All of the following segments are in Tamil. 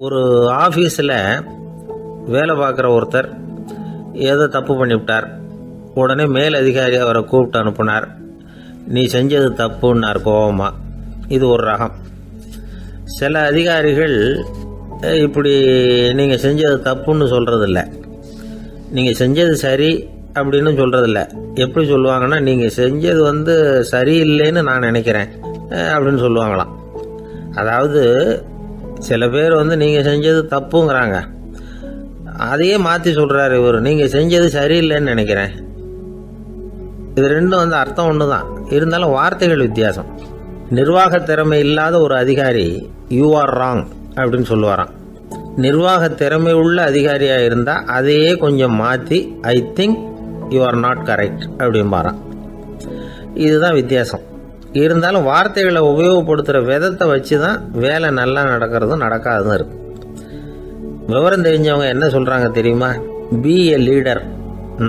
ஒரு ஆஃபீஸில் வேலை பார்க்குற ஒருத்தர் ஏதோ தப்பு பண்ணிவிட்டார். உடனே மேல் அதிகாரி அவரை கூப்பிட்டு அனுப்புனார். நீ செஞ்சது தப்புன்னார் கோபமாக. இது ஒரு ரகம். சில அதிகாரிகள் இப்படி நீங்கள் செஞ்சது தப்புன்னு சொல்கிறதில்ல, நீங்கள் செஞ்சது சரி அப்படின்னு சொல்கிறதில்ல. எப்படி சொல்லுவாங்கன்னா, நீங்கள் செஞ்சது சரியில்லைன்னு நான் நினைக்கிறேன் அப்படின்னு சொல்லுவாங்களாம். அதாவது சில பேர் நீங்கள் செஞ்சது தப்புங்கிறாங்க, அதையே மாற்றி சொல்கிறாரு இவர், நீங்கள் செஞ்சது சரியில்லைன்னு நினைக்கிறேன். இது ரெண்டும் அர்த்தம் ஒன்று தான், இருந்தாலும் வார்த்தைகள் வித்தியாசம். நிர்வாக திறமை இல்லாத ஒரு அதிகாரி யூ ஆர் ராங் அப்படின்னு சொல்லுவாராம். நிர்வாக திறமை உள்ள அதிகாரியாக இருந்தால் அதையே கொஞ்சம் மாற்றி I think you are not correct அப்படிம்பாராம். இதுதான் வித்தியாசம். இருந்தாலும் வார்த்தைகளை உபயோகப்படுத்துகிற விதத்தை வச்சு தான் வேலை நல்லா நடக்கிறதும் நடக்காததும் இருக்கு. விவரம் தெரிஞ்சவங்க என்ன சொல்கிறாங்க தெரியுமா? Be a leader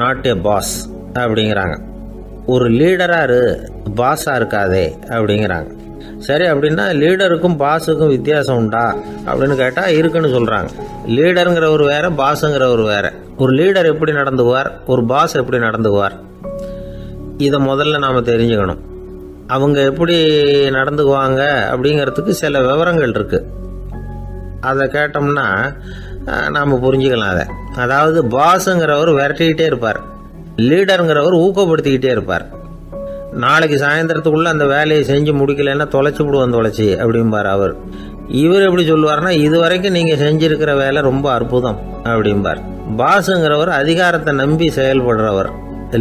not a boss அப்படிங்கிறாங்க. ஒரு லீடராக இரு, பாஸாக இருக்காதே அப்படிங்கிறாங்க. சரி, அப்படின்னா லீடருக்கும் பாஸுக்கும் வித்தியாசம் உண்டா அப்படின்னு கேட்டால் இருக்குன்னு சொல்கிறாங்க. லீடருங்கிறவர் வேற, பாஸுங்கிறவர் வேற. ஒரு லீடர் எப்படி நடந்துக்குவார், ஒரு பாஸ் எப்படி நடந்துக்குவார், இதை முதல்ல நாம் தெரிஞ்சுக்கணும். அவங்க எப்படி நடந்துக்குவாங்க அப்படிங்கிறதுக்கு சில விவரங்கள் இருக்குது. அதை கேட்டோம்னா நாம் புரிஞ்சுக்கலாம் அதை. அதாவது பாஸுங்கிறவர் விரட்டிக்கிட்டே இருப்பார், லீடருங்கிறவர் ஊக்கப்படுத்திக்கிட்டே இருப்பார். நாளைக்கு சாயந்தரத்துக்குள்ளே அந்த வேலையை செஞ்சு முடிக்கலைன்னா தொலைச்சி விடுவோம் தொலைச்சி அப்படிம்பார் அவர். இவர் எப்படி சொல்லுவார்னா, இது வரைக்கும் நீங்கள் செஞ்சுருக்கிற வேலை ரொம்ப அற்புதம் அப்படிம்பார். பாஸுங்கிறவர் அதிகாரத்தை நம்பி செயல்படுறவர்,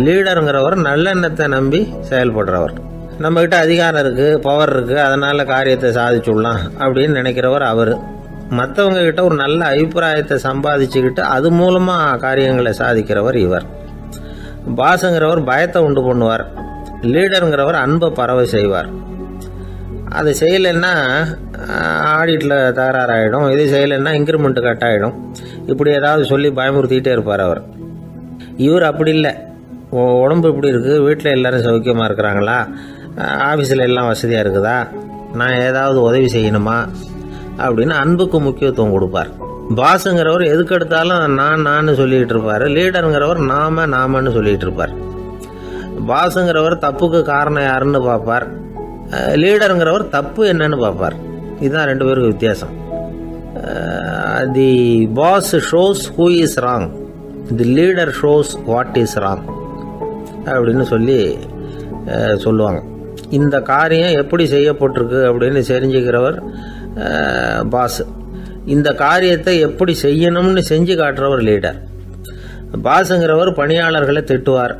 லீடருங்கிறவர் நல்லெண்ணத்தை நம்பி செயல்படுறவர். நம்மக்கிட்ட அதிகாரம் இருக்குது, பவர் இருக்குது, அதனால் காரியத்தை சாதிச்சுடலாம் அப்படின்னு நினைக்கிறவர் அவர். மற்றவங்க கிட்ட ஒரு நல்ல அபிப்பிராயத்தை சம்பாதிச்சுக்கிட்டு அது மூலமாக காரியங்களை சாதிக்கிறவர் இவர். பாஸுங்கிறவர் பயத்தை உண்டு பண்ணுவார், லீடருங்கிறவர் அன்பை பரவ செய்வார். அது செய்யலைன்னா ஆடிட்டில் தகராறாயிடும், இது செய்யலைன்னா இன்க்ரிமெண்ட்டு கட் ஆகிடும், இப்படி ஏதாவது சொல்லி பயமுறுத்திக்கிட்டே இருப்பார் அவர். இவர் அப்படி இல்லை. உடம்பு இப்படி இருக்குது, வீட்டில் எல்லோரும் சௌக்கியமாக இருக்கிறாங்களா, ஆஃபீஸில் எல்லாம் வசதியாக இருக்குதா, நான் ஏதாவது உதவி செய்யணுமா அப்படின்னு அன்புக்கு முக்கியத்துவம் கொடுப்பார். பாஸுங்கிறவர் எதுக்கு எடுத்தாலும் நான் சொல்லிகிட்டு இருப்பார், லீடருங்கிறவர் நாமன்னு சொல்லிகிட்டு இருப்பார். பாஸுங்கிறவர் தப்புக்கு காரணம் யாருன்னு பார்ப்பார், லீடருங்கிறவர் தப்பு என்னன்னு பார்ப்பார். இதுதான் ரெண்டு பேருக்கு வித்தியாசம். The boss shows who is wrong, the leader shows what is wrong அப்படின்னு சொல்லுவாங்க. இந்த காரியம் எப்படி செய்யப்பட்டிருக்கு அப்படின்னு தெரிஞ்சுக்கிறவர் பாஸ். இந்த காரியத்தை எப்படி செய்யணும்னு செஞ்சு காட்டுறவர் லீடர். பாஸுங்கிறவர் பணியாளர்களை திட்டுவார்,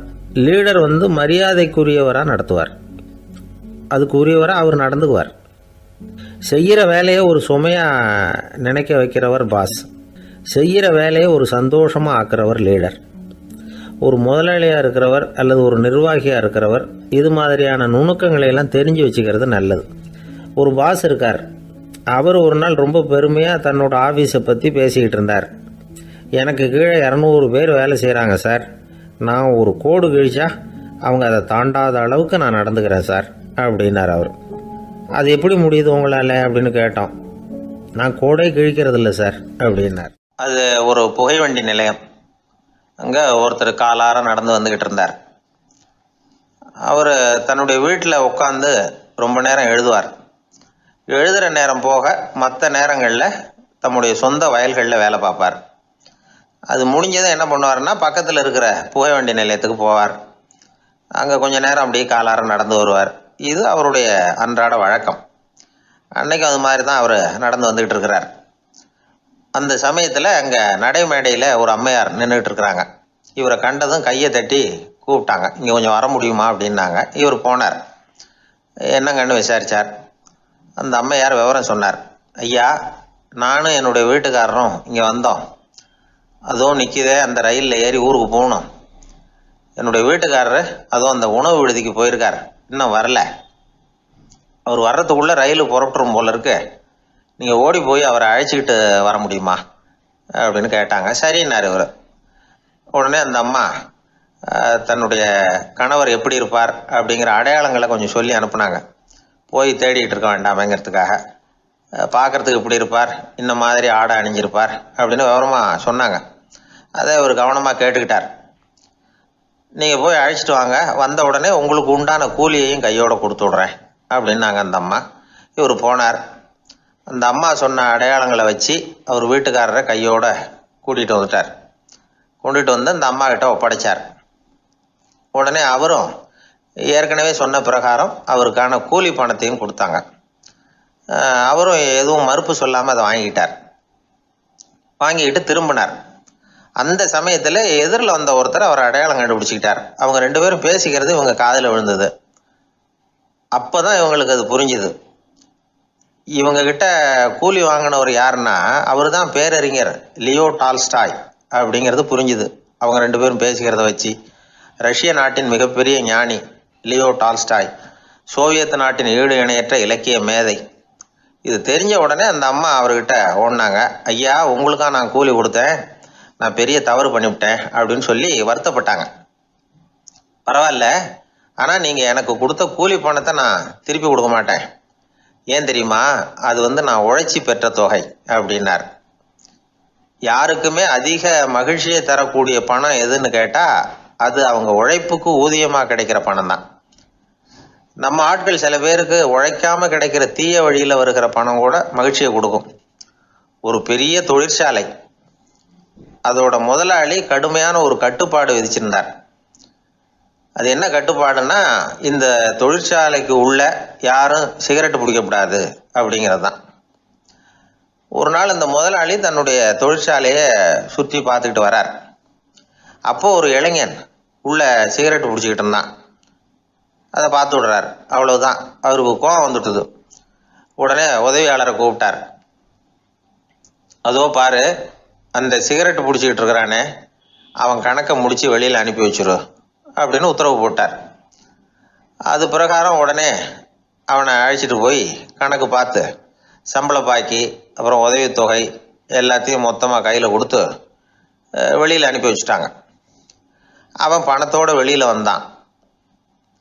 லீடர் மரியாதைக்குரியவராக நடத்துவார், அதுக்குரியவராக அவர் நடந்துக்குவார். செய்கிற வேலையை ஒரு சுமையாக நினைக்க வைக்கிறவர் பாஸ், செய்கிற வேலையை ஒரு சந்தோஷமாக ஆக்கிறவர் லீடர். ஒரு முதலாளியாக இருக்கிறவர் அல்லது ஒரு நிர்வாகியாக இருக்கிறவர் இது மாதிரியான நுணுக்கங்களையெல்லாம் தெரிஞ்சு வச்சுக்கிறது நல்லது. ஒரு பாஸ் இருக்கார், அவர் ஒரு நாள் ரொம்ப பெருமையாக தன்னோட ஆஃபீஸை பற்றி பேசிக்கிட்டு இருந்தார். எனக்கு கீழே 200 பேர் வேலை செய்கிறாங்க சார், நான் ஒரு கோடு கிழிச்சா அவங்க அதை தாண்டாத அளவுக்கு நான் நடந்துக்கிறேன் சார் அப்படின்னார் அவர். அது எப்படி முடியுது உங்களால் அப்படின்னு கேட்டோம். நான் கோடே கிழிக்கிறதில்ல சார் அப்படின்னார். அது ஒரு புகைவண்டி நிலையம். அங்கே ஒருத்தர் காலார நடந்து வந்துக்கிட்டு இருந்தார். அவர் தன்னுடைய வீட்டில் உட்காந்து ரொம்ப நேரம் எழுதுவார். எழுதுகிற நேரம் போக மற்ற நேரங்களில் தம்முடைய சொந்த வயல்களில் வேலை பார்ப்பார். அது முடிஞ்சதை என்ன பண்ணுவார்னா, பக்கத்தில் இருக்கிற புகைவண்டி நிலையத்துக்கு போவார். அங்கே கொஞ்சம் நேரம் அப்படியே காலார நடந்து வருவார். இது அவருடைய அன்றாட வழக்கம். அன்னைக்கு அது மாதிரி தான் அவர் நடந்து வந்துக்கிட்டு இருக்கிறார். அந்த சமயத்தில் அங்கே நடைமேடையில் ஒரு அம்மையார் நின்றுட்டு இருக்கிறாங்க. இவரை கண்டதும் கையை தட்டி கூப்பிட்டாங்க, இங்கே கொஞ்சம் வர முடியுமா அப்படின்னாங்க. இவர் போனார், என்னங்கன்னு விசாரித்தார். அந்த அம்மையார் விவரம் சொன்னார். ஐயா, நானும் என்னுடைய வீட்டுக்காரரும் இங்கே வந்தோம், அதுவும் நிற்கிதே அந்த ரயிலில் ஏறி ஊருக்கு போகணும். என்னுடைய வீட்டுக்காரரு அதுவும் அந்த உணவு விடுதிக்கு போயிருக்கார், இன்னும் வரல. அவர் வர்றதுக்குள்ளே ரயில் புறப்பட்டுரும் போல இருக்கு, நீங்கள் ஓடி போய் அவரை அழைச்சிக்கிட்டு வர முடியுமா அப்படின்னு கேட்டாங்க. சரின்னார் இவர். உடனே அந்த அம்மா தன்னுடைய கணவர் எப்படி இருப்பார் அப்படிங்கிற அடையாளங்களை கொஞ்சம் சொல்லி அனுப்புனாங்க. போய் தேடிட்டு இருக்க வேண்டாமேங்கிறதுக்காக. பார்க்கறதுக்கு இப்படி இருப்பார், இந்த மாதிரி ஆடை அணிஞ்சிருப்பார் அப்படின்னு விவரமாக சொன்னாங்க. அதை அவர் கவனமாக கேட்டுக்கிட்டார். நீங்கள் போய் அழைச்சிட்டு வாங்க, வந்த உடனே உங்களுக்கு உண்டான கூலியையும் கையோடு கொடுத்து விட்றேன் அப்படின்னாங்க அந்த அம்மா. இவர் போனார். அந்த அம்மா சொன்ன அடையாளங்களை வச்சு அவர் வீட்டுக்காரரை கையோட கூட்டிகிட்டு வந்துட்டார். கொண்டுட்டு வந்து அந்த அம்மா கிட்ட ஒப்படைச்சார். உடனே அவரும் ஏற்கனவே சொன்ன பிரகாரம் அவருக்கான கூலி பணத்தையும் கொடுத்தாங்க. அவரும் எதுவும் மறுப்பு சொல்லாமல் அதை வாங்கிக்கிட்டார். வாங்கிக்கிட்டு திரும்பினார். அந்த சமயத்தில் எதிரில் வந்த ஒருத்தர் அவர் அடையாளம் கண்டுபிடிச்சிக்கிட்டார். அவங்க 2 பேரும் பேசிக்கிறது இவங்க காதில் விழுந்தது. அப்போ தான் இவங்களுக்கு அது புரிஞ்சுது. இவங்ககிட்ட கூலி வாங்கினவர் யாருன்னா அவர் தான் பேரறிஞர் லியோ டால்ஸ்டாய் அப்படிங்கிறது புரிஞ்சுது. அவங்க 2 பேரும் பேசிக்கிறத வச்சு ரஷ்ய நாட்டின் மிகப்பெரிய ஞானி லியோ டால்ஸ்டாய், சோவியத் நாட்டின் ஈடு இணையற்ற இலக்கிய மேதை. இது தெரிஞ்ச உடனே அந்த அம்மா அவர்கிட்ட ஓடினாங்க. ஐயா, உங்களுக்காக நான் கூலி கொடுத்தேன், நான் பெரிய தவறு பண்ணிவிட்டேன் அப்படின்னு சொல்லி வருத்தப்பட்டாங்க. பரவாயில்ல, ஆனால் நீங்கள் எனக்கு கொடுத்த கூலி பணத்தை நான் திருப்பி கொடுக்க மாட்டேன். ஏன் தெரியுமா? அது நான் உழைச்சி பெற்ற தொகை அப்படின்னார். யாருக்குமே அதிக மகிழ்ச்சியை தரக்கூடிய பணம் எதுன்னு கேட்டால் அது அவங்க உழைப்புக்கு ஊதியமாக கிடைக்கிற பணம் தான். நம்ம ஆட்கள் சில பேருக்கு உழைக்காம கிடைக்கிற தீய வழியில் வருகிற பணம் கூட மகிழ்ச்சியை கொடுக்கும். ஒரு பெரிய தொழிற்சாலை, அதோட முதலாளி கடுமையான ஒரு கட்டுப்பாடு விதிச்சிருந்தார். அது என்ன கட்டுப்பாடுன்னா, இந்த தொழிற்சாலைக்கு உள்ள யாரும் சிகரெட்டு பிடிக்கக்கூடாது அப்படிங்கிறது தான். ஒரு நாள் இந்த முதலாளி தன்னுடைய தொழிற்சாலையை சுற்றி பார்த்துக்கிட்டு வரார். அப்போது ஒரு இளைஞன் உள்ள சிகரெட்டு பிடிச்சிக்கிட்டு இருந்தான். அதை பார்த்து விடுறார். அவ்வளவுதான், அவருக்கு கோபம் வந்துட்டுது. உடனே உதவியாளரை கூப்பிட்டார். அதோ பாரு, அந்த சிகரெட்டு பிடிச்சிக்கிட்டு இருக்கிறானே, அவன் கணக்கை முடித்து வெளியில் அனுப்பி வச்சிரு அப்படின்னு உத்தரவு போட்டார். அது பிரகாரம் உடனே அவனை அழைச்சிட்டு போய் கணக்கு பார்த்து சம்பள பாக்கி அப்புறம் உதவித்தொகை எல்லாத்தையும் மொத்தமாக கையில் கொடுத்து வெளியில் அனுப்பி வச்சுட்டாங்க. அவன் பணத்தோடு வெளியில் வந்தான்.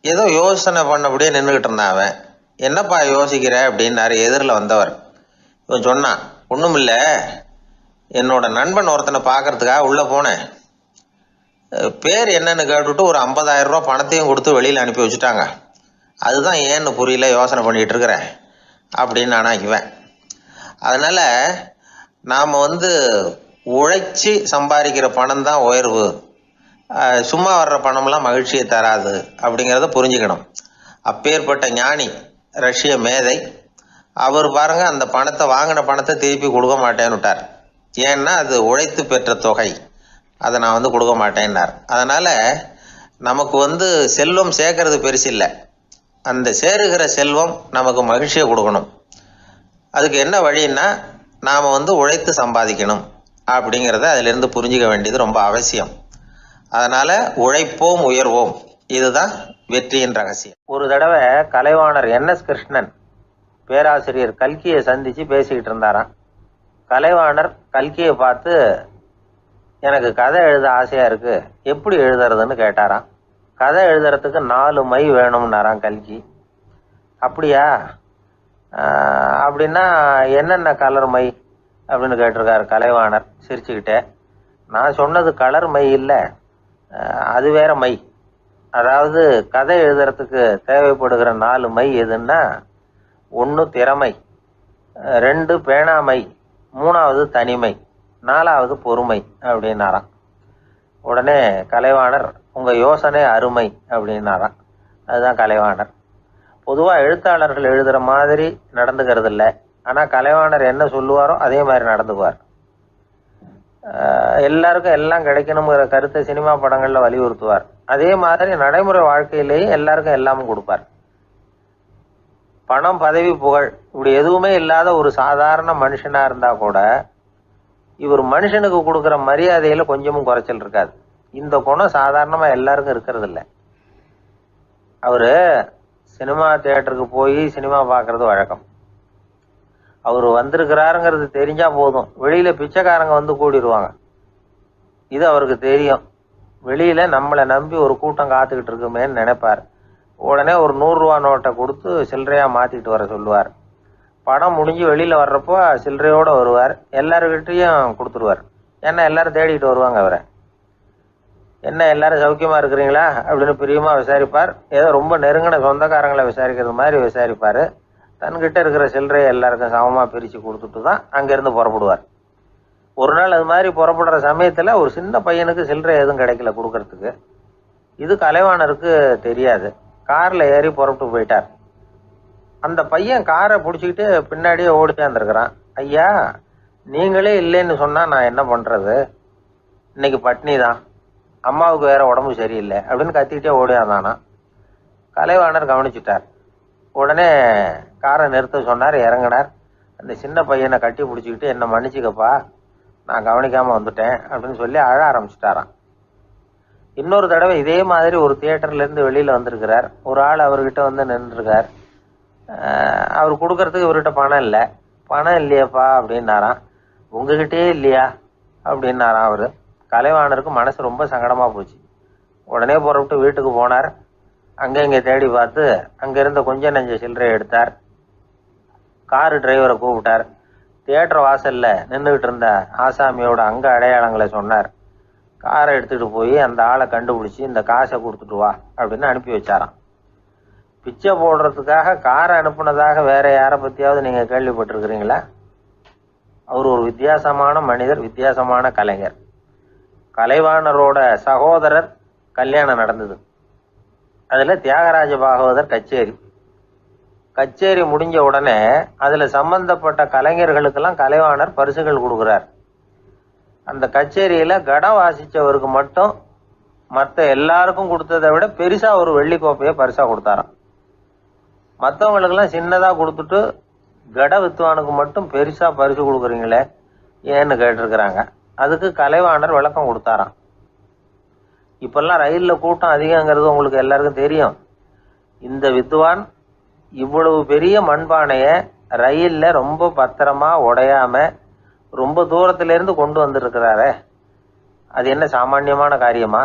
ஏதோ யோசனை பண்ணபடியே நின்றுக்கிட்டு இருந்தான். அவன் என்னப்பா யோசிக்கிற அப்படின்னாரு எதிரில் வந்தவர். இவன் சொன்னான், ஒன்றும் இல்லை, என்னோட நண்பன் ஒருத்தனை பார்க்கறதுக்காக உள்ளே போனேன். பேர் என்னன்னு கேட்டுவிட்டு ஒரு 50,000 ரூபா பணத்தையும் கொடுத்து வெளியில் அனுப்பி வச்சுட்டாங்க. அதுதான் ஏன்னு புரியல, யோசனை பண்ணிகிட்டு இருக்கிறேன் அப்படின்னு நானா இவன். அதனால் நாம் உழைச்சி சம்பாதிக்கிற பணம் தான் உயர்வு, சும்மா வர்ற பணம்லாம் மகிழ்ச்சியை தராது அப்படிங்கிறத புரிஞ்சுக்கணும். அப்பேற்பட்ட ஞானி ரஷ்ய மேதை அவர் பாருங்க, அந்த பணத்தை வாங்கின பணத்தை திருப்பி கொடுக்க மாட்டேன்னு விட்டார். ஏன்னா அது உழைத்து பெற்ற தொகை, அதை நான் கொடுக்க மாட்டேன்னார். அதனால் நமக்கு செல்வம் சேர்க்கறது பெருசு இல்லை, அந்த சேருகிற செல்வம் நமக்கு மகிழ்ச்சியை கொடுக்கணும். அதுக்கு என்ன வழின்னா நாம் உழைத்து சம்பாதிக்கணும் அப்படிங்கிறத அதிலிருந்து புரிஞ்சிக்க வேண்டியது ரொம்ப அவசியம். அதனால் உழைப்போம் உயர்வோம், இதுதான் வெற்றியின் ரகசியம். ஒரு தடவை கலைவாணர் NS கிருஷ்ணன் பேராசிரியர் கல்கியை சந்தித்து பேசிக்கிட்டு இருந்தாராம். கலைவாணர் கல்கியை பார்த்து, எனக்கு கதை எழுத ஆசையாக இருக்குது, எப்படி எழுதுறதுன்னு கேட்டாராம். கதை எழுதுறதுக்கு 4 மை வேணும்னாராம் கல்கி. அப்படியா, அப்படின்னா என்னென்ன கலர் மை அப்படின்னு கேட்டிருக்காரு கலைவாணர் சிரிச்சுக்கிட்டே. நான் சொன்னது கலர் மை இல்லை, அது வேற மை. அதாவது கதை எழுதுறதுக்கு தேவைப்படுகிற 4 மை எதுன்னா, 1 திறமை, 2 பேணாமை, 3வது தனிமை, 4வது பொறுமை அப்படின்னாராம். உடனே கலைவாணர், உங்கள் யோசனை அருமை அப்படின்னாராம். அதுதான் கலைவாணர். பொதுவாக எழுத்தாளர்கள் எழுதுகிற மாதிரி நடந்துக்கிறது இல்லை, ஆனால் கலைவாணர் என்ன சொல்லுவாரோ அதே மாதிரி நடந்துக்குவார். எல்லாருக்கும் எல்லாம் கிடைக்கணுங்கிற கருத்தை சினிமா படங்களில் வலியுறுத்துவார். அதே மாதிரி நடைமுறை வாழ்க்கையிலேயும் எல்லாருக்கும் எல்லாமும் கொடுப்பார். பணம், பதவி, புகழ் இப்படி எதுவுமே இல்லாத ஒரு சாதாரண மனுஷனாக இருந்தால் கூட இவர் மனுஷனுக்கு கொடுக்குற மரியாதையில் கொஞ்சமும் குறைச்சல் இருக்காது. இந்த குணம் சாதாரணமாக எல்லாருக்கும் இருக்கிறது இல்லை. அவர் சினிமா தியேட்டருக்கு போய் சினிமா பார்க்கறது வழக்கம். அவர் வந்திருக்கிறாருங்கிறது தெரிஞ்சால் போதும், வெளியில் பிச்சைக்காரங்க கூடிடுவாங்க. இது அவருக்கு தெரியும். வெளியில் நம்மளை நம்பி ஒரு கூட்டம் காத்துக்கிட்டு இருக்குமேன்னு நினைப்பார். உடனே ஒரு 100 ரூபா நோட்டை கொடுத்து சில்லறையாக மாற்றிட்டு வர சொல்லுவார். படம் முடிஞ்சு வெளியில் வர்றப்போ சில்லறையோடு வருவார். எல்லாருக்கிட்டையும் கொடுத்துருவார். ஏன்னா எல்லாரும் தேடிட்டு வருவாங்க அவரை. என்ன எல்லாரும் சௌக்கியமாக இருக்கிறீங்களா அப்படின்னு பிரியமாக விசாரிப்பார். ஏதோ ரொம்ப நெருங்கின சொந்தக்காரங்களை விசாரிக்கிறது மாதிரி விசாரிப்பார். தன்கிட்ட இருக்கிற சில்லறையை எல்லாருக்கும் சமமாக பிரித்து கொடுத்துட்டு தான் அங்கேருந்து புறப்படுவார். ஒரு நாள் அது மாதிரி புறப்படுற சமயத்தில் ஒரு சின்ன பையனுக்கு சில்லறை எதுவும் கிடைக்கல கொடுக்கறதுக்கு. இது கலைவாணருக்கு தெரியாது. காரில் ஏறி புறப்பட்டு போயிட்டார். அந்த பையன் காரை பிடிச்சிக்கிட்டு பின்னாடியே ஓடி சேர்ந்துருக்கிறான். ஐயா, நீங்களே இல்லைன்னு சொன்னால் நான் என்ன பண்ணுறது? இன்னைக்கு பட்னி தான், அம்மாவுக்கு வேற உடம்பு சரியில்லை அப்படின்னு கத்திக்கிட்டே ஓடியாந்தானா. கலைவாணர் கவனிச்சுட்டார். உடனே காரை நிறுத்த சொன்னார். இறங்கினார். அந்த சின்ன பையனை கட்டி பிடிச்சிக்கிட்டு என்னை மன்னிச்சுக்கப்பா, நான் கவனிக்காமல் வந்துட்டேன் அப்படின்னு சொல்லி அழ ஆரம்பிச்சிட்டாராம். இன்னொரு தடவை இதே மாதிரி ஒரு தியேட்டர்லேருந்து வெளியில் வந்திருக்கிறார். ஒரு ஆள் அவர்கிட்ட வந்து நின்றுருக்கார். அவர் கொடுக்கறதுக்கு இவர்கிட்ட பணம் இல்லை. பணம் இல்லையாப்பா அப்படின்னாராம். உங்ககிட்டே இல்லையா அப்படின்னாராம் அவர். கலைவாணருக்கு மனசு ரொம்ப சங்கடமாக போச்சு. உடனே புறப்பட்டு வீட்டுக்கு போனார். அங்கே இங்கே தேடி பார்த்து அங்கேருந்த கொஞ்சம் நெஞ்ச சில்லறையை எடுத்தார். காரு டிரைவரை கூப்பிட்டார். தியேட்டர் வாசலில் நின்றுக்கிட்டு இருந்த ஆசாமியோட அங்க அடையாளங்களை சொன்னார். காரை எடுத்துகிட்டு போய் அந்த ஆளை கண்டுபிடிச்சி இந்த காசை கொடுத்துட்டு வா அப்படின்னு அனுப்பி வச்சாராம். பிச்சை போடுறதுக்காக காரை அனுப்புனதாக வேற யாரை பற்றியாவது நீங்கள் கேள்விப்பட்டிருக்கிறீங்களா? அவர் ஒரு வித்தியாசமான மனிதர், வித்தியாசமான கலைஞர். கலைவாணரோட சகோதரர் கல்யாணம் நடந்தது. அதில் தியாகராஜ பாகவதர் கச்சேரி முடிஞ்ச உடனே அதில் சம்பந்தப்பட்ட கலைஞர்களுக்கெல்லாம் கலைவாணர் பரிசுகள் கொடுக்குறார். அந்த கச்சேரியில் கடம் வாசித்தவருக்கு மட்டும் மற்ற எல்லாருக்கும் கொடுத்ததை விட பெருசாக ஒரு வெள்ளிக்கோப்பையை பரிசாக கொடுத்தாராம். மற்றவங்களுக்கெல்லாம் சின்னதாக கொடுத்துட்டு கட வித்துவானுக்கு மட்டும் பெருசாக பரிசு கொடுக்குறீங்களே ஏன்னு கேட்டிருக்கிறாங்க. அதுக்கு கலைவாணர் விளக்கம் கொடுத்தாராம். இப்பெல்லாம் ரயிலில் கூட்டம் அதிகங்கிறது உங்களுக்கு எல்லாருக்கும் தெரியும். இந்த வித்வான் இவ்வளவு பெரிய மண்பானையை ரயிலில் ரொம்ப பத்திரமா உடையாம ரொம்ப தூரத்திலேருந்து கொண்டு வந்துருக்கிறாரே, அது என்ன சாமானியமான காரியமா?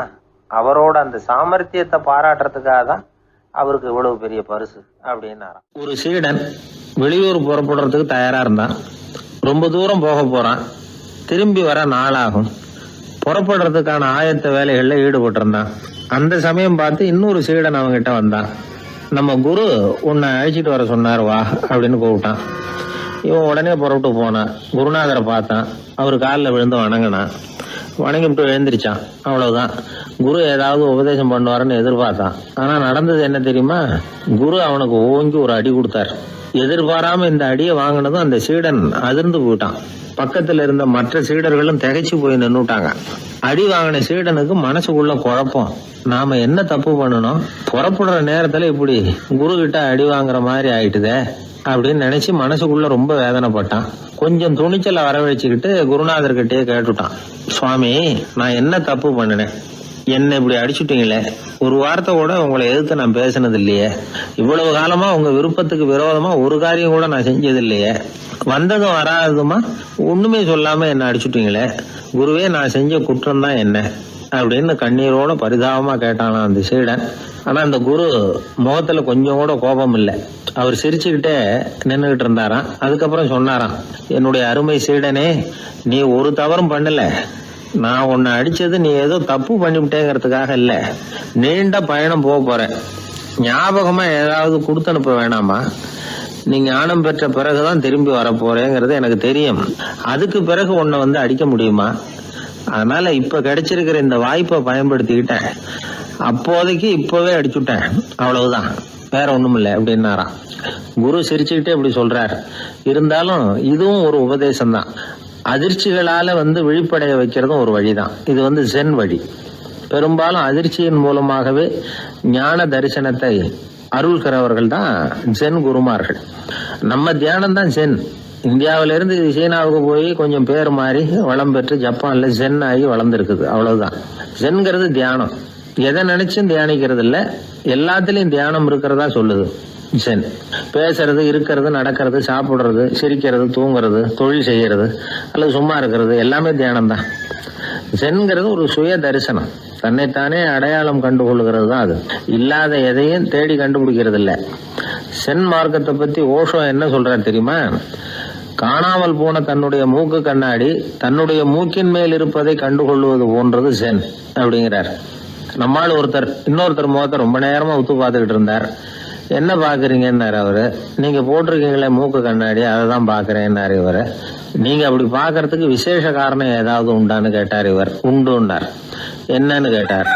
அவரோட அந்த சாமர்த்தியத்தை பாராட்டுறதுக்காக தான் அவருக்கு இவ்வளவு பெரிய பரிசு அப்படின்னாராம். ஒரு சீடன் வெளியூர் புறப்படுறதுக்கு தயாரா இருந்தான். ரொம்ப தூரம் போக போறான். திரும்பி வர நாளாகும். புறப்படுறதுக்கான ஆயத்த வேலைகளில் ஈடுபட்டிருந்தான். அந்த சமயம் பார்த்து இன்னொரு சீடன் அவங்ககிட்ட வந்தான். நம்ம குரு உன்னை அழைச்சிட்டு வர சொன்னார், வா அப்படின்னு கூப்பிட்டான். இவன் உடனே புறப்பட்டு போனான். குருநாதரை பார்த்தான். அவர் காலில் விழுந்து வணங்கினான். வணங்கிவிட்டு எழுந்திரிச்சான். அவ்வளவுதான். குரு ஏதாவது உபதேசம் பண்ணுவாருன்னு எதிர்பார்த்தான். ஆனா நடந்தது என்ன தெரியுமா? குரு அவனுக்கு ஓங்கி ஒரு அடி கொடுத்தார். எதிர்பாராம இந்த அடியை வாங்கினதும் அந்த சீடன் அதிர்ந்து போயிட்டான். பக்கத்துல இருந்த மற்ற சீடர்களும் திகைச்சு போய் நின்னுட்டாங்க. அடி வாங்கின சீடனுக்கு மனசுக்குள்ள குழப்பம். நாம என்ன தப்பு பண்ணணும், புறப்படுற நேரத்துல இப்படி குரு கிட்ட அடி வாங்குற மாதிரி ஆயிட்டுதே அப்படின்னு நினைச்சு மனசுக்குள்ள ரொம்ப வேதனைப்பட்டான். கொஞ்சம் துணிச்சலை வரவழைச்சுக்கிட்டு குருநாதர்கிட்டயே கேட்டுட்டான். சுவாமி, நான் என்ன தப்பு பண்ணினேன்? என்ன இப்படி அடிச்சுட்டீங்களே. ஒரு வார்த்தை கூட உங்களை எதிர்த்து நான் பேசினது இல்லையே. இவ்வளவு காலமா உங்க விருப்பத்துக்கு விரோதமா ஒரு காரியம் கூட நான் செஞ்சது இல்லையே. வந்ததும் வராததுமா ஒண்ணுமே சொல்லாம என்ன அடிச்சுட்டீங்களே. குருவே, நான் செஞ்ச குற்றம் தான் என்ன அப்படின்னு கண்ணீரோட பரிதாபமா கேட்டானா அந்த சீடன். ஆனா அந்த குரு முகத்துல கொஞ்சம் கூட கோபம் இல்லை. அவர் சிரிச்சுக்கிட்டே நின்றுகிட்டு இருந்தாராம். அதுக்கப்புறம் சொன்னாராம், என்னுடைய அருமை சீடனே, நீ ஒரு தவறும் பண்ணல. நான் உன்னை அடிச்சது நீ ஏதோ தப்பு பண்ணிவிட்டேங்கிறதுக்காக இல்ல. நீண்ட பயணம் போக போறேன். ஞாபகமா ஏதாவது கொடுத்து அனுப்ப வேணாமா? நீ ஞானம் பெற்ற பிறகுதான் திரும்பி வர போறேங்கிறது எனக்கு தெரியும். அதுக்கு பிறகு உன்னை வந்து அடிக்க முடியுமா? அதனால இப்ப கிடைச்சிருக்கிற இந்த வாய்ப்பை பயன்படுத்திக்கிட்டேன். அப்போதைக்கு இப்பவே அடிச்சுட்டேன், அவ்வளவுதான், வேற ஒண்ணும் இல்லை அப்படின்னாராம். குரு சிரிச்சுக்கிட்டே இப்படி சொல்றார். இருந்தாலும் இதுவும் ஒரு உபதேசம் தான். அதிர்ச்சிகளால விழிப்படைய வைக்கிறதும் ஒரு வழிதான். இது ஜென் வழி. பெரும்பாலும் அதிர்ச்சியின் மூலமாகவே ஞான தரிசனத்தை அருள்கிறவர்கள் தான் ஜென் குருமார்கள். நம்ம தியானம் தான் ஜென். இந்தியாவிலிருந்து சீனாவுக்கு போய் கொஞ்சம் பேர் மாறி வளம் பெற்று ஜப்பான்ல ஜென் ஆகி வளர்ந்துருக்குது, அவ்வளவுதான். ஜென்கிறது தியானம். எதை நினைச்சும் தியானிக்கிறது இல்ல, எல்லாத்திலையும் தியானம் இருக்கிறதா சொல்லுது ஜென். பேசுறது, இருக்கிறது, நடக்கிறது, சாப்பிடுறது, சிரிக்கிறது, தூங்குறது, தொழில் செய்யறது அல்லது சும்மா இருக்கிறது எல்லாமே தியானம் தான். ஜென்கிறது ஒரு சுய தரிசனம். தன்னைத்தானே அடையாளம் கண்டுகொள்கிறது தான் அது. இல்லாத எதையும் தேடி கண்டுபிடிக்கிறது இல்லை. சென் மார்க்கத்தை பத்தி ஓஷோ என்ன சொல்றார் தெரியுமா? காணாமல் போன தன்னுடைய மூக்கு கண்ணாடி தன்னுடைய மூக்கின் மேல் இருப்பதை கண்டுகொள்வது போன்றது சென் அப்படிங்கிறார். நம்மால் இன்னொருத்தர் முகத்தை ரொம்ப நேரமா உத்து பார்த்துக்கிட்டு இருந்தார். என்ன பாக்குறீங்கன்னாரு அவரு. நீங்க போட்டிருக்கீங்களே மூக்கு கண்ணாடி, அதை தான் பாக்குறேன்னாரு இவரு. நீங்க அப்படி பாக்குறதுக்கு விசேஷ காரணம் ஏதாவது உண்டான்னு கேட்டார் இவர். உண்டுன்னார். என்னன்னு கேட்டார்.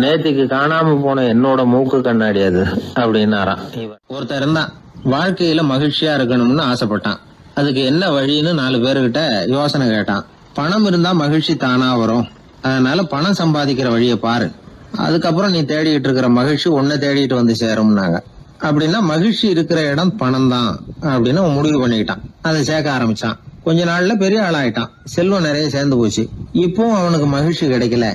நேத்திக்கு காணாம போன என்னோட மூக்கு கண்ணாடி அது அப்படின்னாராம் இவர். ஒருத்தர் இருந்தான், வாழ்க்கையில மகிழ்ச்சியா இருக்கணும்னு ஆசைப்பட்டான். அதுக்கு என்ன வழின்னு 4 பேருகிட்ட யோசனை கேட்டான். பணம் இருந்தா மகிழ்ச்சி தானா வரும், அதனால பணம் சம்பாதிக்கிற வழியை பாரு, அதுக்கப்புறம் நீ தேடிட்டு இருக்கிற மகிழ்ச்சி உன்னை தேடிட்டு வந்து சேரும்னாங்க. அப்படின்னா மகிழ்ச்சி இருக்கிற இடம் பணம் தான் அப்படின்னு அவன் முடிவு பண்ணிக்கிட்டான். அதை சேர்க்க ஆரம்பிச்சான். கொஞ்ச நாள்ல பெரிய ஆளாயிட்டான். செல்வம் நிறைய சேர்ந்து போச்சு. இப்பவும் அவனுக்கு மகிழ்ச்சி கிடைக்கல.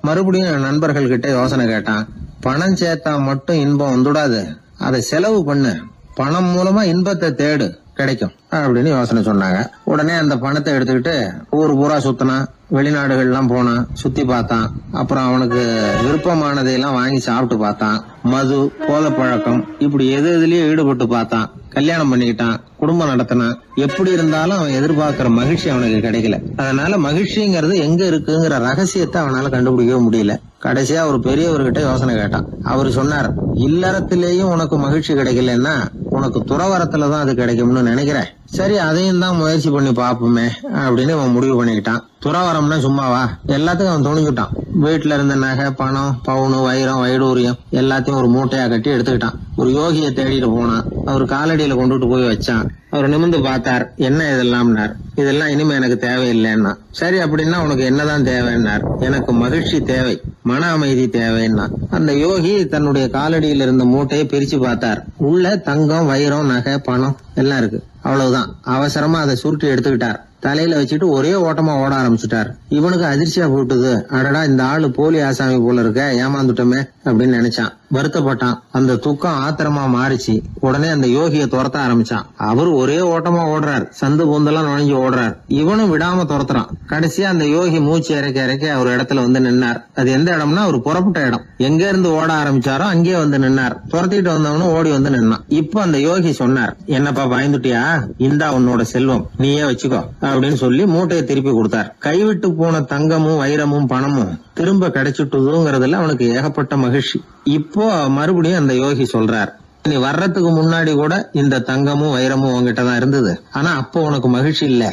மறுபடியும் நண்பர்கள் கிட்ட யோசனை கேட்டான். பணம் சேர்த்தா மட்டும் இன்பம் வந்துடாது, அதை செலவு பண்ணு, பணம் மூலமா இன்பத்தை தேடு, கிடைக்கும் அப்படின்னு யோசனை சொன்னாங்க. உடனே அந்த பணத்தை எடுத்துக்கிட்டு ஊர் பூரா சுத்தினான். வெளிநாடுகள்லாம் போனான், சுத்தி பார்த்தான். அப்புறம் அவனுக்கு விருப்பமானதையெல்லாம் வாங்கி சாப்பிட்டு பார்த்தான். மது, போதை பழக்கம், இப்படி எதுலயும் ஈடுபட்டு பார்த்தான். கல்யாணம் பண்ணிக்கிட்டான், குடும்பம் நடத்தினான். எப்படி இருந்தாலும் அவன் எதிர்பார்க்கிற மகிழ்ச்சி அவனுக்கு கிடைக்கல. அதனால மகிழ்ச்சிங்கிறது எங்க இருக்குங்கிற ரகசியத்தை அவனால கண்டுபிடிக்கவே முடியல. கடைசியா ஒரு பெரியவர்கிட்ட யோசனை கேட்டான். அவரு சொன்னார், இல்லறத்திலேயும் உனக்கு மகிழ்ச்சி கிடைக்கலன்னா உனக்கு துறவரத்துலதான் அது கிடைக்கும்னு நினைக்கிறேன். சரி, அதையும் தான் முயற்சி பண்ணி பாப்போமே அப்படின்னு அவன் முடிவு பண்ணிக்கிட்டான். துறவரம்னா சும்மாவா? எல்லாத்துக்கும் அவன் துணிஞ்சுட்டான். வீட்டுல இருந்த நகை, பணம், பவுனு, வைரம், வைடூரியம் எல்லாத்தையும் ஒரு மூட்டையா கட்டி எடுத்துக்கிட்டான். ஒரு யோகியை தேடிட்டு போனான். அவர் காலடியில கொண்டுட்டு போய் வச்சான். அவர் நிமிர்ந்து பார்த்தார். என்ன இதெல்லாம்னார். இதெல்லாம் இனிமே எனக்கு தேவையில்லைன்னா. சரி, அப்படின்னா உனக்கு என்னதான் தேவைன்னார். எனக்கு மகிழ்ச்சி தேவை, மன அமைதி தேவைன்னா. அந்த யோகி தன்னுடைய காலடியில் இருந்த மூட்டையை பிரிச்சு பார்த்தார். உள்ள தங்கம், வைரம், நகை, பணம் எல்லாம் இருக்கு. அவ்வளவுதான். அவசரமா அதை சுருட்டி எடுத்துக்கிட்டார். தலையில வச்சுட்டு ஒரே ஓட்டமா ஓட ஆரம்பிச்சுட்டார். இவனுக்கு அதிர்ச்சியா போட்டுது. அடடா, இந்த ஆளு போலி ஆசாமி போல இருக்க, ஏமாந்துட்டோமே அப்படின்னு நினைச்சான். வருத்தப்பட்டான். அந்த துக்கம் ஆத்திரமா மாறிச்சு. உடனே அந்த யோகியை துரத்த ஆரம்பிச்சான். அவரு ஒரே ஓட்டமா ஓடுறார். சந்து பூந்தெல்லாம் நுழைஞ்சு ஓடுறார். இவனும் விடாம துரத்துறான். கடைசியா அந்த யோகி மூச்சு இறக்க ஒரு இடத்துல வந்து நின்னார். அது எந்த இடம்னா ஒரு புறப்பட்ட இடம். எங்க இருந்து ஓட ஆரம்பிச்சாரோ அங்கே வந்து நின்னார். துரத்திட்டு வந்தவனும் ஓடி வந்து நின்னான். இப்ப அந்த யோகி சொன்னார், என்னப்பா பயந்துட்டியா? இந்தா உன்னோட செல்வம், நீயே வச்சுக்கோ அப்படின்னு சொல்லி மூட்டையை திருப்பி கொடுத்தார். கைவிட்டு போன தங்கமும், வைரமும், பணமும் திரும்ப கிடைச்சிட்டுதுங்கிறதுல அவனுக்கு ஏகப்பட்ட மகிழ்ச்சி. இப்போ மறுபடியும் அந்த யோகி சொல்றார், நீ வர்றதுக்கு முன்னாடி கூட இந்த தங்கமும் வைரமும் உங்ககிட்டதான் இருந்தது. ஆனா அப்போ உனக்கு மகிழ்ச்சி இல்ல.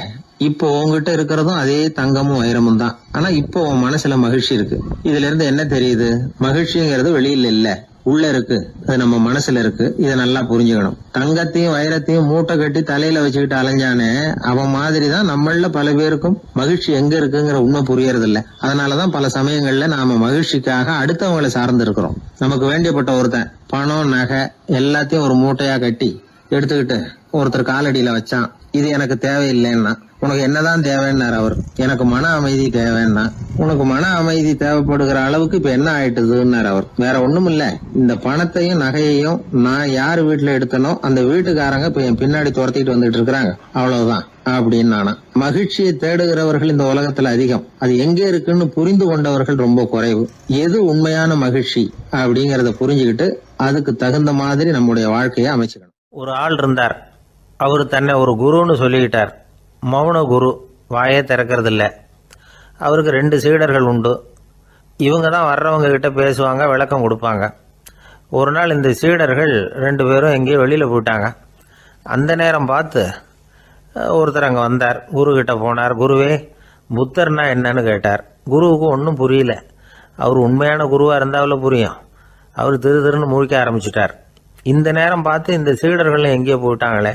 இப்போ உங்ககிட்ட இருக்கிறதும் அதே தங்கமும் வைரமும் தான். ஆனா இப்போ உன் மனசுல மகிழ்ச்சி இருக்கு. இதுல இருந்து என்ன தெரியுது? மகிழ்ச்சிங்கிறது வெளியில இல்ல, உள்ள இருக்கு. அது நம்ம மனசுல இருக்கு. இதை நல்லா புரிஞ்சுக்கணும். தங்கத்தையும் வைரத்தையும் மூட்டை கட்டி தலையில வச்சுக்கிட்டு அலைஞ்சானே, அவன் மாதிரிதான் நம்மள பல பேருக்கும் மகிழ்ச்சி எங்க இருக்குங்கிற உண்மை புரியறது இல்ல. அதனாலதான் பல சமயங்கள்ல நாம மகிழ்ச்சிக்காக அடுத்தவங்களை சார்ந்து இருக்கிறோம். நமக்கு வேண்டியப்பட்ட ஒருத்தன் பணம், நகை எல்லாத்தையும் ஒரு மூட்டையா கட்டி எடுத்துக்கிட்டு ஒருத்தர் காலடியில வச்சான். இது எனக்கு தேவையில்லைன்னா. உனக்கு என்னதான் தேவைன்னார் அவர். எனக்கு மன அமைதி தேவைன்னா. உனக்கு மன அமைதி தேவைப்படுகிற அளவுக்கு இப்ப என்ன ஆயிட்டுதுன்னார் அவர். வேற ஒண்ணும் இல்ல, இந்த பணத்தையும் நகையையும் நான் யாரு வீட்டுல எடுத்தனோ அந்த வீட்டுக்காரங்க இப்ப என் பின்னாடி துரத்திட்டு வந்துட்டு இருக்கிறாங்க, அவ்வளவுதான் அப்படின்னு நானா. மகிழ்ச்சியை தேடுகிறவர்கள் இந்த உலகத்துல அதிகம். அது எங்க இருக்குன்னு புரிந்து கொண்டவர்கள் ரொம்ப குறைவு. எது உண்மையான மகிழ்ச்சி அப்படிங்கறத புரிஞ்சுக்கிட்டு அதுக்கு தகுந்த மாதிரி நம்முடைய வாழ்க்கையை அமைச்சுக்கணும். ஒரு ஆள் இருந்தார். அவரு தன்னை ஒரு குருன்னு சொல்லிக்கிட்டார். மௌன குரு, வாயே திறக்கிறது இல்லை. அவருக்கு 2 சீடர்கள் உண்டு. இவங்க தான் வர்றவங்க கிட்ட பேசுவாங்க, விளக்கம் கொடுப்பாங்க. ஒரு நாள் இந்த சீடர்கள் 2 பேரும் எங்கேயோ வெளியில் போயிட்டாங்க. அந்த நேரம் பார்த்து ஒருத்தர் அங்கே வந்தார். குரு கிட்ட போனார். குருவே, புத்தர்னா என்னன்னு கேட்டார். குருவுக்கு ஒன்றும் புரியல. அவர் உண்மையான குருவாக இருந்தாவில் புரியும். அவர் திருன்னு முழிக்க ஆரம்பிச்சிட்டார். இந்த நேரம் பார்த்து இந்த சீடர்கள் எங்கேயோ போயிட்டாங்களே,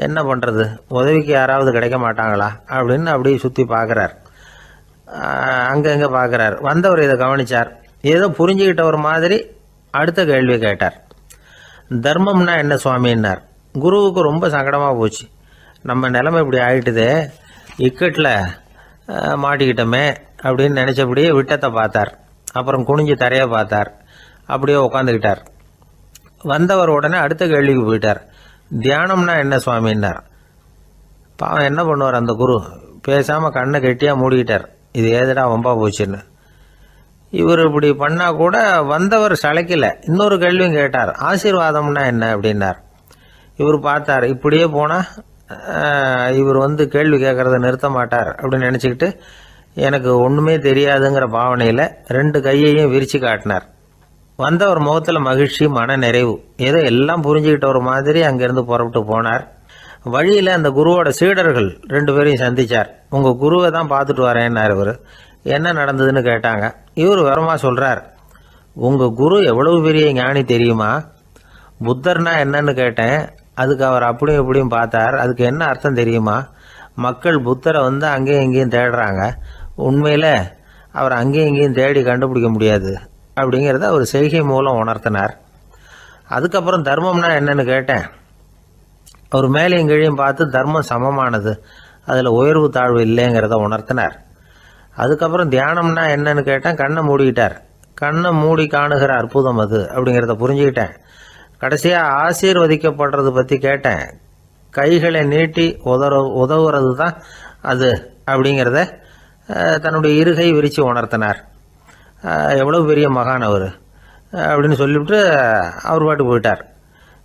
என்ன பண்ணுறது, உதவிக்கு யாராவது கிடைக்க மாட்டாங்களா அப்படின்னு அப்படியே சுற்றி பார்க்குறார். அங்கங்கே பார்க்குறார். வந்தவர் இதை கவனிச்சார். ஏதோ புரிஞ்சுக்கிட்ட ஒரு மாதிரி அடுத்த கேள்வி கேட்டார். தர்மம்னா என்ன சுவாமின்னார். குருவுக்கு ரொம்ப சங்கடமாக போச்சு. நம்ம நிலைமை இப்படி ஆயிட்டுதே, இக்கட்டில் மாட்டிக்கிட்டோமே அப்படின்னு நினச்சபடியே விட்டத்தை பார்த்தார். அப்புறம் குனிஞ்சு தரையை பார்த்தார். அப்படியே உட்காந்துக்கிட்டார். வந்தவர் உடனே அடுத்த கேள்விக்கு போயிட்டார். தியானம்னா என்ன சுவாமின்னார். பாவம் என்ன பண்ணுவார் அந்த குரு, பேசாமல் கண்ணை கெட்டியாக மூடிக்கிட்டார். இது ஏதடா வம்பா போச்சுன்னு. இவர் இப்படி பண்ணால் கூட வந்தவர் சளைக்கல. இன்னொரு கேள்வியும் கேட்டார். ஆசீர்வாதம்னா என்ன அப்படின்னார். இவர் பார்த்தார், இப்படியே போனால் இவர் கேள்வி கேட்குறத நிறுத்த மாட்டார் அப்படின்னு நினச்சிக்கிட்டு எனக்கு ஒன்றுமே தெரியாதுங்கிற பாவனையில் 2 கையையும் விரித்து காட்டினார். வந்தவர் முகத்தில் மகிழ்ச்சி, மன நிறைவு, ஏதோ எல்லாம் புரிஞ்சுக்கிட்ட ஒரு மாதிரி அங்கேருந்து புறப்பட்டு போனார். வழியில் அந்த குருவோட சீடர்கள் 2 பேரையும் சந்தித்தார். உங்கள் குருவை தான் பார்த்துட்டு வரேன்னார் இவர். என்ன நடந்ததுன்னு கேட்டாங்க. இவர் விவரமாக சொல்கிறார். உங்கள் குரு எவ்வளவு பெரிய ஞானி தெரியுமா? புத்தர்னா என்னன்னு கேட்டேன். அதுக்கு அவர் அப்படியும் இப்படியும் பார்த்தார். அதுக்கு என்ன அர்த்தம் தெரியுமா? மக்கள் புத்தரை அங்கேயும் இங்கேயும் தேடுறாங்க. உண்மையில் அவர் அங்கேயும் இங்கேயும் தேடி கண்டுபிடிக்க முடியாது அப்படிங்கிறத அவர் செய்கை மூலம் உணர்த்தினார். அதுக்கப்புறம் தர்மம்னா என்னன்னு கேட்டேன். அவர் மேலேயும் கீழையும் பார்த்து தர்மம் சமமானது, அதில் உயர்வு தாழ்வு இல்லைங்கிறத உணர்த்தினார். அதுக்கப்புறம் தியானம்னா என்னன்னு கேட்டேன். கண்ணை மூடிக்கிட்டார். கண்ணை மூடி காணுகிற அற்புதம் அது அப்படிங்கிறத புரிஞ்சுக்கிட்டேன். கடைசியாக ஆசீர்வதிக்கப்படுறது பற்றி கேட்டேன். கைகளை நீட்டி உதவுறது தான் அது அப்படிங்கிறத தன்னுடைய இருகை விரித்து உணர்த்தினார். எவ்வளோ பெரிய மகான் அவர் அப்படின்னு சொல்லிவிட்டு அவர் பாட்டு போயிட்டார்.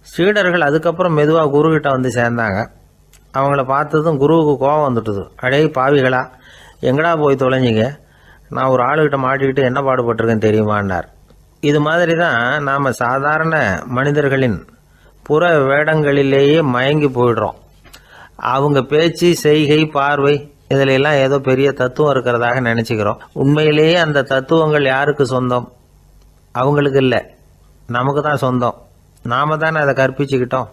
சீடர்கள் அதுக்கப்புறம் மெதுவாக குருக்கிட்ட சேர்ந்தாங்க. அவங்கள பார்த்ததும் குருவுக்கு கோபம் வந்துட்டுது. அடே பாவிகளா, எங்கடா போய் தொலைஞ்சிங்க? நான் ஒரு ஆளுகிட்ட மாட்டிக்கிட்டு என்ன பாடுபட்டிருக்கேன்னு தெரியுமான்னார். இது மாதிரி தான் நாம் சாதாரண மனிதர்களின் புற வேடங்களிலேயே மயங்கி போயிடுறோம். அவங்க பேச்சு, செய்கை, பார்வை இதிலெல்லாம் ஏதோ பெரிய தத்துவம் இருக்கிறதாக நினச்சிக்கிறோம். உண்மையிலேயே அந்த தத்துவங்கள் யாருக்கு சொந்தம்? அவங்களுக்கு இல்லை, நமக்கு தான் சொந்தம். நாம் தானே அதை கற்பிச்சுக்கிட்டோம்.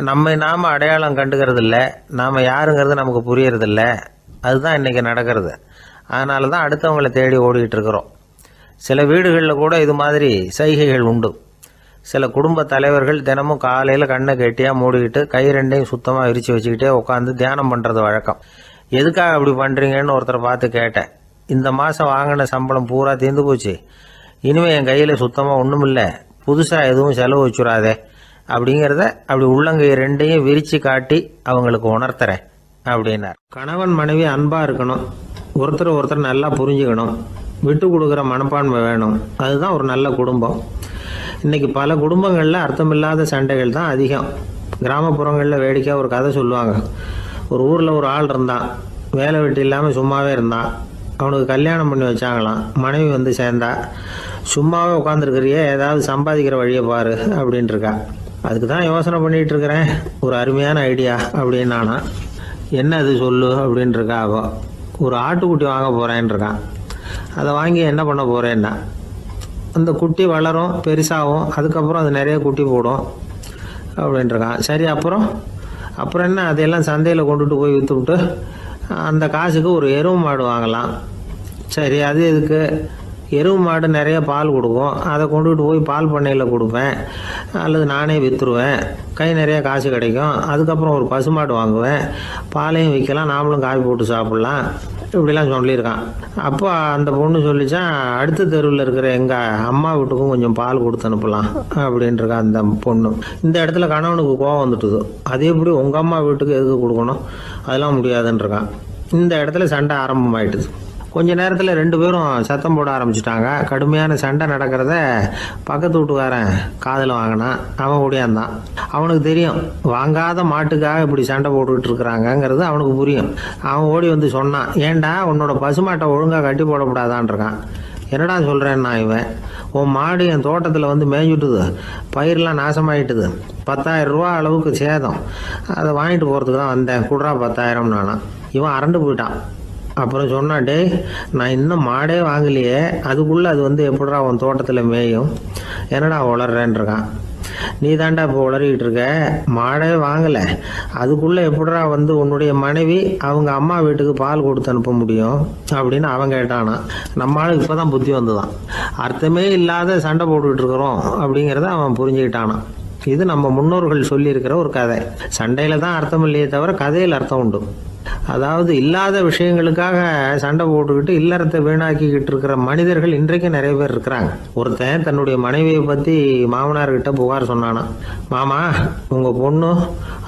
நாம் அடையாளம் கண்டுக்கிறது இல்லை, நாம் யாருங்கிறது நமக்கு புரியறதில்ல. அதுதான் இன்றைக்கி நடக்கிறது. அதனால தான் அடுத்தவங்களை தேடி ஓடிக்கிட்டு இருக்கிறோம். சில வீடுகளில் கூட இது மாதிரி சைகைகள் உண்டு. சில குடும்ப தலைவர்கள் தினமும் காலையில் கண்ணை கெட்டியாக மூடிக்கிட்டு கை 2ஐயும் சுத்தமாக விரித்து வச்சுக்கிட்டே உட்காந்து தியானம் பண்ணுறது வழக்கம். எதுக்காக அப்படி பண்ணுறீங்கன்னு ஒருத்தரை பார்த்து கேட்டேன். இந்த மாதம் வாங்கின சம்பளம் பூரா தீர்ந்து போச்சு, இனிமேல் என் கையில் சுத்தமாக ஒன்றும் இல்லை, புதுசாக எதுவும் செலவு வச்சுடாதே அப்படிங்கிறத அப்படி உள்ளங்கை 2ஐயும் விரித்து காட்டி அவங்களுக்கு உணர்த்துறேன் அப்படின்னார். கணவன் மனைவி அன்பாக இருக்கணும், ஒருத்தர் நல்லா புரிஞ்சுக்கணும், விட்டு கொடுக்குற மனப்பான்மை வேணும். அதுதான் ஒரு நல்ல குடும்பம். இன்றைக்கி பல குடும்பங்களில் அர்த்தமில்லாத சண்டைகள் தான் அதிகம். கிராமப்புறங்களில் வேடிக்கையாக ஒரு கதை சொல்லுவாங்க. ஒரு ஊரில் ஒரு ஆள் இருந்தான், வேலை வெட்டி இல்லாமல் சும்மாவே இருந்தான். அவனுக்கு கல்யாணம் பண்ணி வச்சாங்களாம். மனைவி சேர்ந்தா. சும்மாவே உட்காந்துருக்கிறியே, ஏதாவது சம்பாதிக்கிற வழியை பாரு அப்படின்ட்டு இருக்கா. அதுக்கு தான் யோசனை பண்ணிகிட்டு இருக்கிறேன், ஒரு அருமையான ஐடியா அப்படின்னு நானா. என்ன அது சொல்லு அப்படின்ட்டுருக்கா. அவ ஒரு ஆட்டுக்குட்டி வாங்க போகிறேன்னு இருக்கான். அதை வாங்கி என்ன பண்ண போகிறேன்னா, அந்த குட்டி வளரும், பெருசாகும், அதுக்கப்புறம் அது நிறைய குட்டி போடும் அப்படின்ட்டுருக்கான். சரி, அப்புறம் என்ன, அதையெல்லாம் சந்தையில் கொண்டுட்டு போய் விற்றுவிட்டு அந்த காசுக்கு ஒரு எருவு மாடு வாங்கலாம். சரி, அது எதுக்கு? எருவு மாடு நிறைய பால் கொடுக்கும், அதை கொண்டுகிட்டு போய் பால் பண்ணையில் கொடுப்பேன், அல்லது நானே விற்றுருவேன், கை நிறைய காசு கிடைக்கும். அதுக்கப்புறம் ஒரு பசுமாடு வாங்குவேன், பாலையும் விற்கலாம், நாமளும் காய் போட்டு சாப்பிட்லாம், இப்படிலாம் சொல்லியிருக்கான். அப்போ அந்த பொண்ணு சொல்லிச்சான், அடுத்த தெருவில் இருக்கிற எங்கள் அம்மா வீட்டுக்கும் கொஞ்சம் பால் கொடுத்து அனுப்பலாம் அப்படின்ட்டுருக்கா அந்த பொண்ணு. இந்த இடத்துல கணவனுக்கு கோவம் வந்துட்டுது. அது எப்படி உங்கள் அம்மா வீட்டுக்கு எதுக்கு கொடுக்கணும்? அதெல்லாம் முடியாதுன்றிருக்கான். இந்த இடத்துல சண்டை ஆரம்பமாயிட்டுது. கொஞ்ச நேரத்தில் 2 பேரும் சத்தம் போட ஆரம்பிச்சிட்டாங்க. கடுமையான சண்டை நடக்கிறத பக்கத்து வீட்டுக்காரன் காதில் வாங்கினான். அவன் ஓடியாந்தான். அவனுக்கு தெரியும், வாங்காத மாட்டுக்காக இப்படி சண்டை போட்டுக்கிட்டு இருக்கிறாங்கங்கிறது அவனுக்கு புரியும். அவன் ஓடி சொன்னான், ஏண்டா உன்னோட பசுமாட்டை ஒழுங்காக கட்டி போடக்கூடாதான்னு இருக்கான். என்னடா சொல்கிறேன்னா, இவன் உன் மாடு என் தோட்டத்தில் மேய்ஞ்சுட்டுது, பயிரெலாம் நாசமாயிட்டுது, 10,000 ரூபா அளவுக்கு சேதம், அதை வாங்கிட்டு போகிறதுக்கு தான் வந்தேன், குடுறா 10,000 நானா. இவன் அரண்டு போயிட்டான். அப்புறம் சொன்னான், டே நான் இன்னும் மாடே வாங்கலையே, அதுக்குள்ளே அது எப்படிடா உன் தோட்டத்தில் மேயும், என்னடா உளறேன்ருக்கான். நீ தாண்டா இப்போ உளறிக்கிட்டு இருக்க, மாடே வாங்கலை, அதுக்குள்ளே எப்படிடா உன்னுடைய மனைவி அவங்க அம்மா வீட்டுக்கு பால் கொடுத்து அனுப்ப முடியும் அப்படின்னு அவன் கேட்டானா. நம்மளுக்கு இப்போ தான் புத்தி வந்துதான். அர்த்தமே இல்லாத சண்டை போட்டுக்கிட்டு இருக்கிறோம் அப்படிங்கிறத அவன் புரிஞ்சுக்கிட்டானான். இது நம்ம முன்னோர்கள் சொல்லியிருக்கிற ஒரு கதை. சண்டையில் தான் அர்த்தம் இல்லையே தவிர கதையில் அர்த்தம் உண்டு. அதாவது இல்லாத விஷயங்களுக்காக சண்டை போட்டுக்கிட்டு இல்லறத்தை வீணாக்கிக்கிட்டு இருக்கிற மனிதர்கள் இன்றைக்கு நிறைய பேர் இருக்கிறாங்க. ஒருத்தன் தன்னுடைய மனைவியை பற்றி மாமனார்கிட்ட புகார் சொன்னானா, மாமா உங்கள் பொண்ணு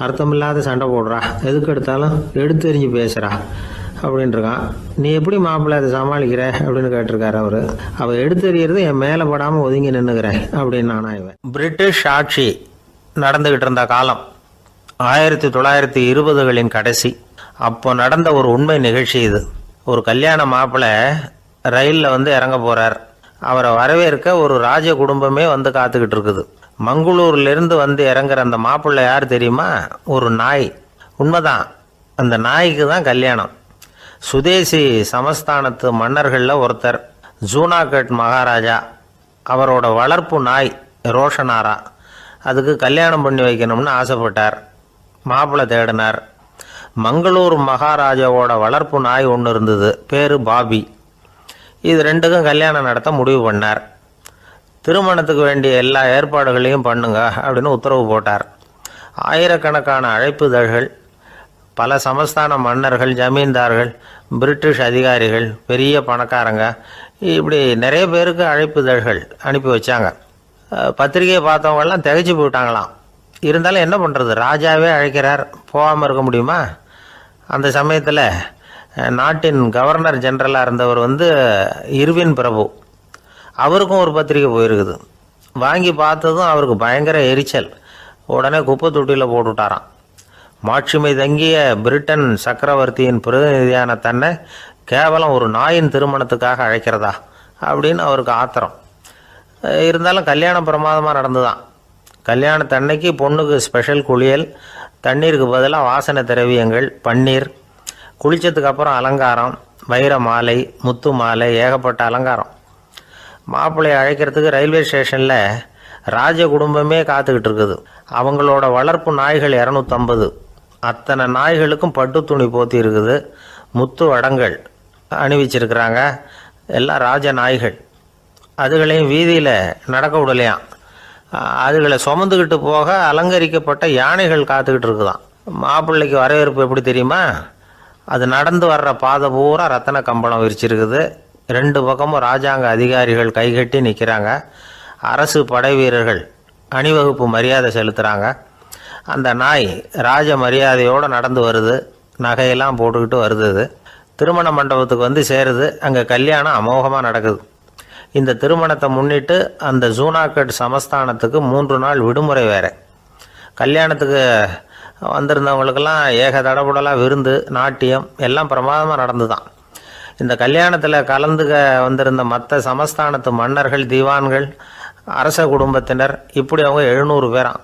அர்த்தமில்லாத சண்டை போடுறா, எதுக்கு எடுத்தாலும் எடுத்தெறிஞ்சு பேசுகிறா அப்படின்ட்டுருக்கான். நீ எப்படி மாப்பிள்ளை அதை சமாளிக்கிற அப்படின்னு கேட்டிருக்காரு அவர். அவள் எடுத்தெறியறது என் மேலே படாமல் ஒதுங்கி நின்றுக்கிறேன் அப்படின்னு நானா. இவன் பிரிட்டிஷ் ஆட்சி நடந்துக்கிட்டு இருந்த காலம் 1920களின் கடைசி. அப்போ நடந்த ஒரு உண்மை நிகழ்ச்சி இது. ஒரு கல்யாண மாப்பிள்ளை ரயிலில் இறங்க போகிறார். அவரை வரவேற்க ஒரு ராஜ குடும்பமே காத்துக்கிட்டு இருக்குது. மங்களூர்லேருந்து இறங்குற அந்த மாப்பிள்ளை யார் தெரியுமா? ஒரு நாய். உண்மைதான், அந்த நாய்க்கு தான் கல்யாணம். சுதேசி சமஸ்தானத்து மன்னர்களில் ஒருத்தர் ஜூனாகட் மகாராஜா. அவரோட வளர்ப்பு நாய் ரோஷனாரா. அதுக்கு கல்யாணம் பண்ணி வைக்கணும்னு ஆசைப்பட்டார். மாப்பிள்ளை தேடினார். மங்களூர் மகாராஜாவோட வளர்ப்பு நாய் ஒன்று இருந்தது, பேர் பாபி. இது ரெண்டுக்கும் கல்யாணம் நடத்த முடிவு பண்ணார். திருமணத்துக்கு வேண்டிய எல்லா ஏற்பாடுகளையும் பண்ணுங்க அப்படின்னு உத்தரவு போட்டார். ஆயிரக்கணக்கான அழைப்புதழ்கள், பல சமஸ்தான மன்னர்கள், ஜமீன்தார்கள், பிரிட்டிஷ் அதிகாரிகள், பெரிய பணக்காரங்க, இப்படி நிறைய பேருக்கு அழைப்புதழ்கள் அனுப்பி வச்சாங்க. பத்திரிகையை பார்த்தவங்கெல்லாம் திகைச்சு போயிட்டாங்களாம். இருந்தாலும் என்ன பண்ணுறது, ராஜாவே அழைக்கிறார், போகாமல் இருக்க முடியுமா? அந்த சமயத்தில் நாட்டின் கவர்னர் ஜெனரலாக இருந்தவர் இர்வின் பிரபு. அவருக்கும் ஒரு பத்திரிக்கை போயிருக்குது. வாங்கி பார்த்ததும் அவருக்கு பயங்கர எரிச்சல். உடனே குப்பை தொட்டியில் போட்டுவிட்டாராம். மாட்சிமை தங்கிய பிரிட்டன் சக்கரவர்த்தியின் பிரதிநிதியான தன்னை கேவலம் ஒரு நாயின் திருமணத்துக்காக அழைக்கிறதா அப்படின்னு அவருக்கு ஆத்திரம். இருந்தாலும் கல்யாணம் பிரமாதமாக நடந்துதான். கல்யாணத்தன்னைக்கு பொண்ணுக்கு ஸ்பெஷல் குளியல், தண்ணீருக்கு பதிலாக வாசனை திரவியங்கள், பன்னீர், குளித்ததுக்கு அப்புறம் அலங்காரம், வைர மாலை, முத்து மாலை, ஏகப்பட்ட அலங்காரம். மாப்பிள்ளையை அழைக்கிறதுக்கு ரயில்வே ஸ்டேஷனில் ராஜ குடும்பமே காத்துக்கிட்டு இருக்குது. அவங்களோட வளர்ப்பு நாய்கள் 250. அத்தனை நாய்களுக்கும் பட்டு துணி போத்தி இருக்குது. முத்து வடங்கள் அணிவிச்சிருக்கிறாங்க. எல்லாம் ராஜ நாய்கள். அதுகளையும் வீதியில் நடக்க விடலையாம். அதுகளை சுமந்துக்கிட்டு போக அலங்கரிக்கப்பட்ட யானைகள் காத்துக்கிட்டு இருக்குதான். மாப்பிள்ளைக்கு வரவேற்பு எப்படி தெரியுமா? அது நடந்து வர்ற பாதை பூரா ரத்தன கம்பளம் விரிச்சிருக்குது. 2 பக்கமும் ராஜாங்க அதிகாரிகள் கைகட்டி நிற்கிறாங்க. அரசு படை வீரர்கள் அணிவகுப்பு மரியாதை செலுத்துகிறாங்க. அந்த நாய் ராஜ மரியாதையோடு நடந்து வருது. நகையெல்லாம் போட்டுக்கிட்டு வருது. திருமண மண்டபத்துக்கு சேருது. அங்கே கல்யாணம் அமோகமாக நடக்குது. இந்த திருமணத்தை முன்னிட்டு அந்த ஜூனாகட் சமஸ்தானத்துக்கு 3 நாள் விடுமுறை வேறு. கல்யாணத்துக்கு வந்திருந்தவங்களுக்கெல்லாம் ஏக தடபுடலாக விருந்து, நாட்டியம் எல்லாம் பிரமாதமாக நடந்து தான். இந்த கல்யாணத்தில் கலந்துக்க வந்திருந்த மற்ற சமஸ்தானத்து மன்னர்கள், தீவான்கள், அரச குடும்பத்தினர், இப்படி அவங்க 700 பேராம்.